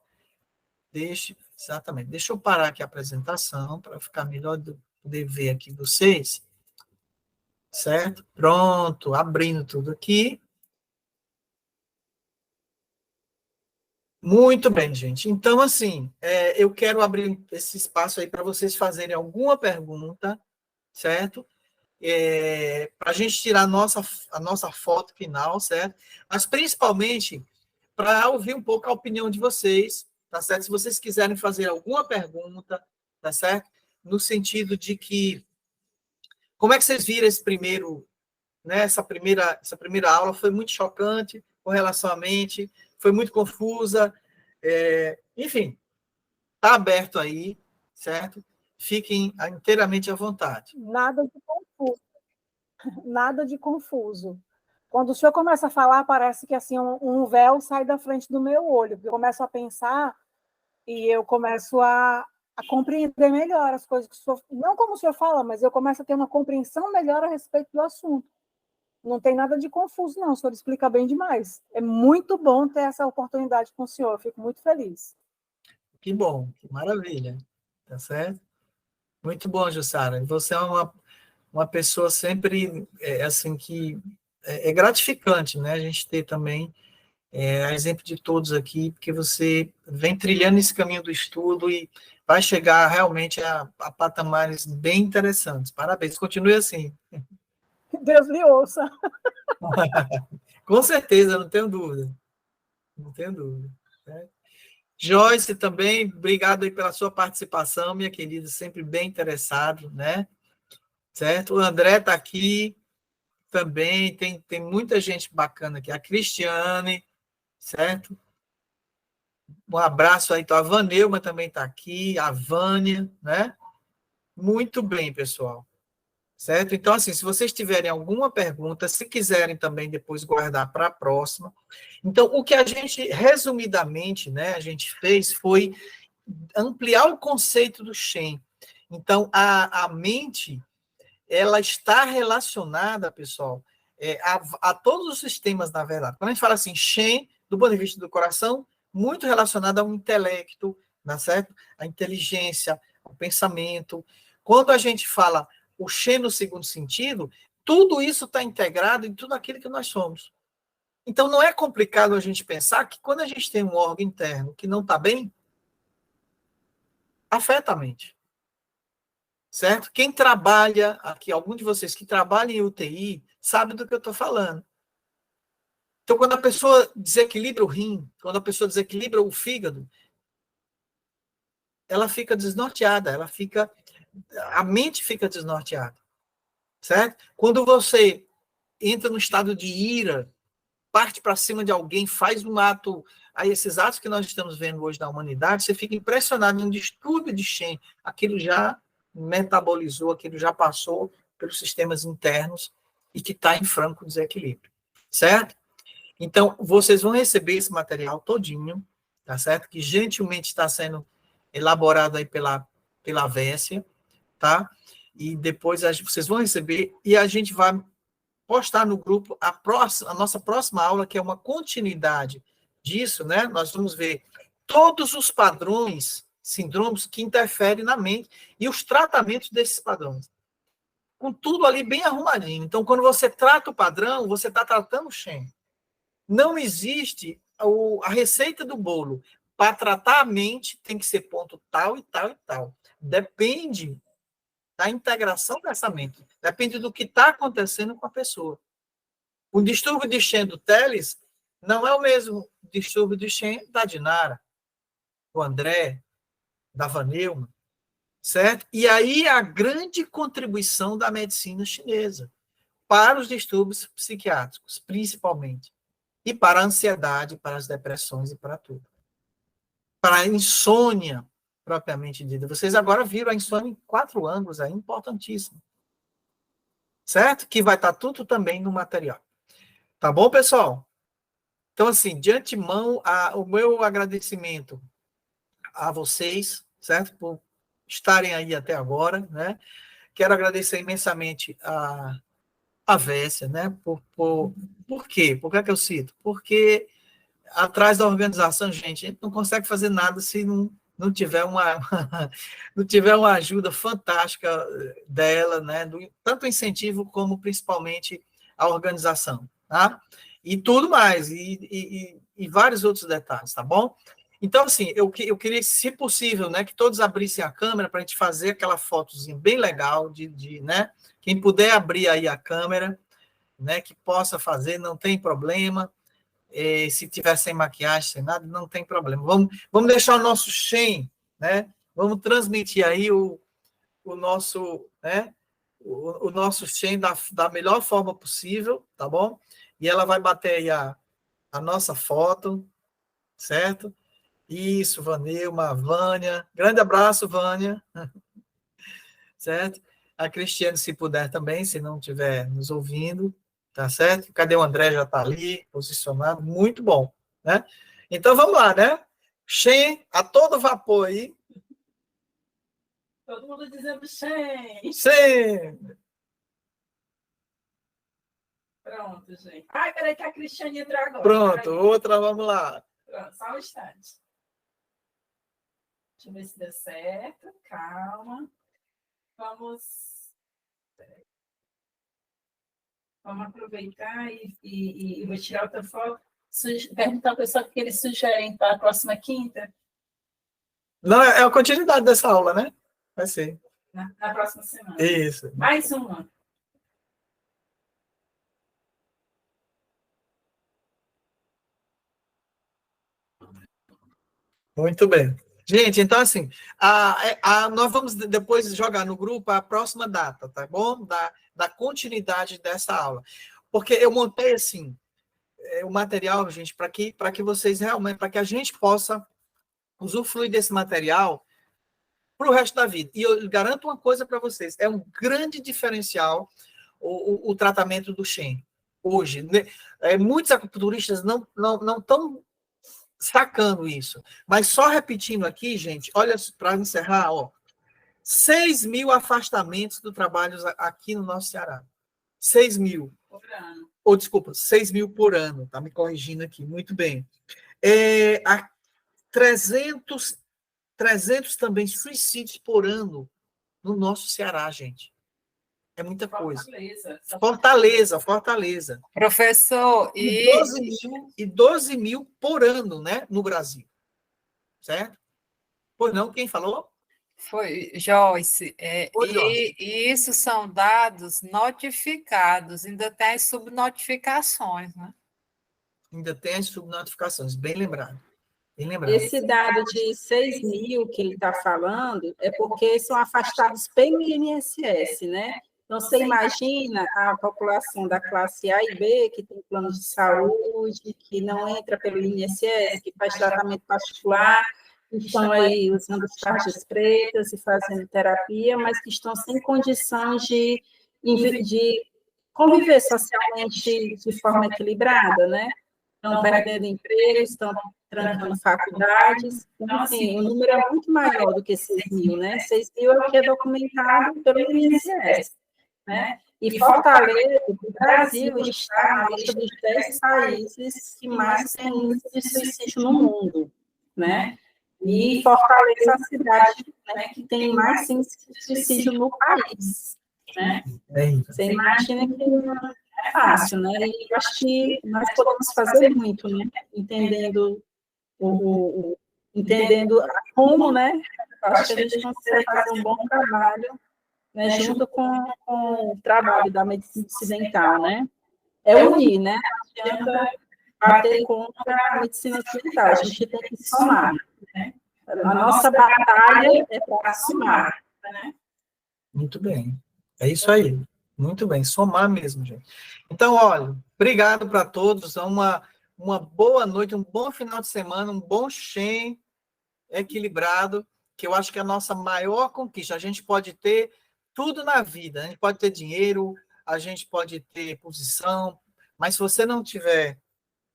Exatamente. Deixa eu parar aqui a apresentação para ficar melhor de poder ver aqui vocês. Certo? Pronto, abrindo tudo aqui. Muito bem, gente. Então, assim, eu quero abrir esse espaço aí para vocês fazerem alguma pergunta, certo? Para a gente tirar a nossa foto final, certo? Mas, principalmente, para ouvir um pouco a opinião de vocês, tá certo? Se vocês quiserem fazer alguma pergunta, tá certo? No sentido de que, como é que vocês viram esse primeiro, né? Essa primeira aula foi muito chocante com relação à mente, foi muito confusa, enfim, está aberto aí, certo? Fiquem inteiramente à vontade. Nada de confuso. Nada de confuso. Quando o senhor começa a falar, parece que assim um véu sai da frente do meu olho, porque eu começo a pensar e eu começo a compreender melhor as coisas que o senhor... Não como o senhor fala, mas eu começo a ter uma compreensão melhor a respeito do assunto. Não tem nada de confuso, não. O senhor explica bem demais. É muito bom ter essa oportunidade com o senhor. Eu fico muito feliz. Que bom, que maravilha. Tá certo? Muito bom, Jussara. Você é uma pessoa sempre, assim, que é gratificante, né? A gente ter também a exemplo de todos aqui, porque você vem trilhando esse caminho do estudo e vai chegar realmente a patamares bem interessantes. Parabéns, continue assim. Deus lhe ouça. Com certeza, não tenho dúvida. Não tenho dúvida. Né? Joyce também, obrigado aí pela sua participação, minha querida, sempre bem interessado, né? certo? O André está aqui também, tem muita gente bacana aqui. A Cristiane, certo? Um abraço aí, então, a Vaneuma também está aqui, a Vânia, né? Muito bem, pessoal. Certo? Então, assim, se vocês tiverem alguma pergunta, se quiserem também depois guardar para a próxima. Então, o que a gente, resumidamente, né, a gente fez foi ampliar o conceito do Shen. Então, a mente, ela está relacionada, pessoal, a todos os sistemas, na verdade. Quando a gente fala assim, Shen, do ponto de vista do coração, muito relacionado ao intelecto, tá certo? A inteligência, o pensamento. Quando a gente fala o Shen no segundo sentido, tudo isso está integrado em tudo aquilo que nós somos. Então, não é complicado a gente pensar que quando a gente tem um órgão interno que não está bem, afeta a mente. Certo? Quem trabalha aqui, algum de vocês que trabalha em UTI, sabe do que eu estou falando. Então, quando a pessoa desequilibra o rim, quando a pessoa desequilibra o fígado, ela fica desnorteada, a mente fica desnorteada, certo? Quando você entra no estado de ira, parte para cima de alguém, faz um ato, aí esses atos que nós estamos vendo hoje na humanidade, você fica impressionado num distúrbio de Shen, aquilo já metabolizou, aquilo já passou pelos sistemas internos e que está em franco desequilíbrio, certo? Então, vocês vão receber esse material todinho, tá certo? Que gentilmente está sendo elaborado aí pela Vécia, tá? E depois vocês vão receber e a gente vai postar no grupo a nossa próxima aula, que é uma continuidade disso, né? Nós vamos ver todos os padrões, síndromes que interferem na mente e os tratamentos desses padrões. Com tudo ali bem arrumadinho. Então, quando você trata o padrão, você está tratando o Shen. Não existe a receita do bolo. Para tratar a mente, tem que ser ponto tal e tal e tal. Depende da integração dessa mente. Depende do que está acontecendo com a pessoa. O distúrbio de Shen do Teles não é o mesmo distúrbio de Shen da Dinara, do André, da Vanilma, certo? E aí a grande contribuição da medicina chinesa para os distúrbios psiquiátricos, principalmente. E para a ansiedade, para as depressões e para tudo. Para a insônia, propriamente dita. Vocês agora viram a insônia em 4 ângulos, é importantíssimo. Certo? Que vai estar tudo também no material. Tá bom, pessoal? Então, assim, de antemão, o meu agradecimento a vocês, certo? Por estarem aí até agora, né? Quero agradecer imensamente a Vécia, né? Por quê? Por que é que eu cito? Porque atrás da organização, gente, a gente não consegue fazer nada se não tiver não tiver uma ajuda fantástica dela, né? Tanto o incentivo como principalmente a organização, tá? E tudo mais, e vários outros detalhes, tá bom? Então, assim, eu queria, se possível, né, que todos abrissem a câmera para a gente fazer aquela fotozinha bem legal, né? Quem puder abrir aí a câmera, né, que possa fazer, não tem problema. Se tiver sem maquiagem, sem nada, não tem problema. Vamos deixar o nosso Shen, né? Vamos transmitir aí o nosso, né? O nosso Shen da melhor forma possível, tá bom? E ela vai bater aí a nossa foto, certo? Isso, Vanilma, Vânia. Grande abraço, Vânia. Certo? A Cristiane, se puder também, se não estiver nos ouvindo, tá certo? Cadê o André? Já está ali, posicionado. Muito bom, né? Então, vamos lá, né? Shen, a todo vapor aí. Todo mundo dizendo Shen. Shen! Pronto, gente. Ai, peraí que a Cristiane entrou agora. Pronto, outra, vamos lá. Pronto, só um instante. Deixa eu ver se deu certo. Calma. Vamos aproveitar e vou tirar outra foto. Perguntar ao pessoal o que eles sugerem para a próxima quinta. Não, é a continuidade dessa aula, né? Vai ser. Na próxima semana. Isso. Mais uma. Muito bem. Gente, então assim, nós vamos depois jogar no grupo a próxima data, tá bom? Da continuidade dessa aula. Porque eu montei assim, o material, gente, para que vocês realmente, para que a gente possa usufruir desse material para o resto da vida. E eu garanto uma coisa para vocês, é um grande diferencial o tratamento do Shen. Hoje, né? Muitos acupunturistas não estão sacando isso. Mas só repetindo aqui, gente, olha, para encerrar, 6.000 afastamentos do trabalho aqui no nosso Ceará. 6.000. Por ano. Ou, desculpa, 6.000 por ano. Tá me corrigindo aqui. Muito bem. Há 300 também suicídios por ano no nosso Ceará, gente. É muita coisa. Fortaleza. Professor, E 12 mil por ano, né, no Brasil. Certo? Pois não, quem falou? foi Joyce. Oi, Joyce. E isso são dados notificados, ainda tem as subnotificações, né? Ainda tem as subnotificações, bem lembrado. Esse dado de 6.000 que ele está falando é porque são afastados pelo INSS, né? Então, você imagina a população da classe A e B, que tem plano de saúde, que não entra pelo INSS, que faz tratamento particular, que estão aí usando tarjas pretas e fazendo terapia, mas que estão sem condições de conviver socialmente de forma equilibrada, né? Estão perdendo emprego, estão trancando faculdades. Então, assim, o número é muito maior do que 6.000, né? 6.000 é o que é documentado pelo INSS, né? E Fortaleza, o Brasil, está na lista dos 10 países que mais têm índice de suicídio no mundo, né? E Fortaleza é a cidade, né, que tem mais índice de suicídio no país, né? Você imagina que não é fácil, né? E eu acho que nós podemos fazer muito, né? Entendendo como, né? Eu acho que a gente consegue fazer um bom trabalho, né, junto com o trabalho da medicina ocidental, né? É unir, né? Não adianta bater contra a medicina ocidental, a gente tem que somar, né? A nossa batalha é para somar, né? Muito bem. É isso aí. Muito bem. Somar mesmo, gente. Então, olha, obrigado para todos. Uma boa noite, um bom final de semana, um bom Shen equilibrado, que eu acho que é a nossa maior conquista. A gente pode ter tudo na vida. A gente pode ter dinheiro, a gente pode ter posição, mas se você não tiver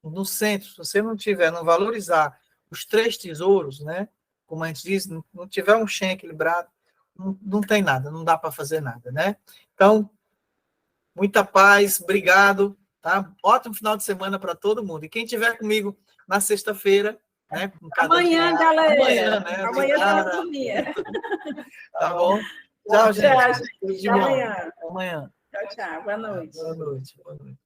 no centro, se você não valorizar os 3 tesouros, né? Como a gente diz, não tiver um Shen equilibrado, não tem nada, não dá para fazer nada, né? Então, muita paz, obrigado, tá? Ótimo final de semana para todo mundo. E quem estiver comigo na sexta-feira, né? Amanhã, galera. Amanhã, né? Amanhã tem autonomia. Tá bom? Tchau, gente. Até amanhã. Amanhã. Tchau, tchau. Boa noite. Boa noite. Boa noite.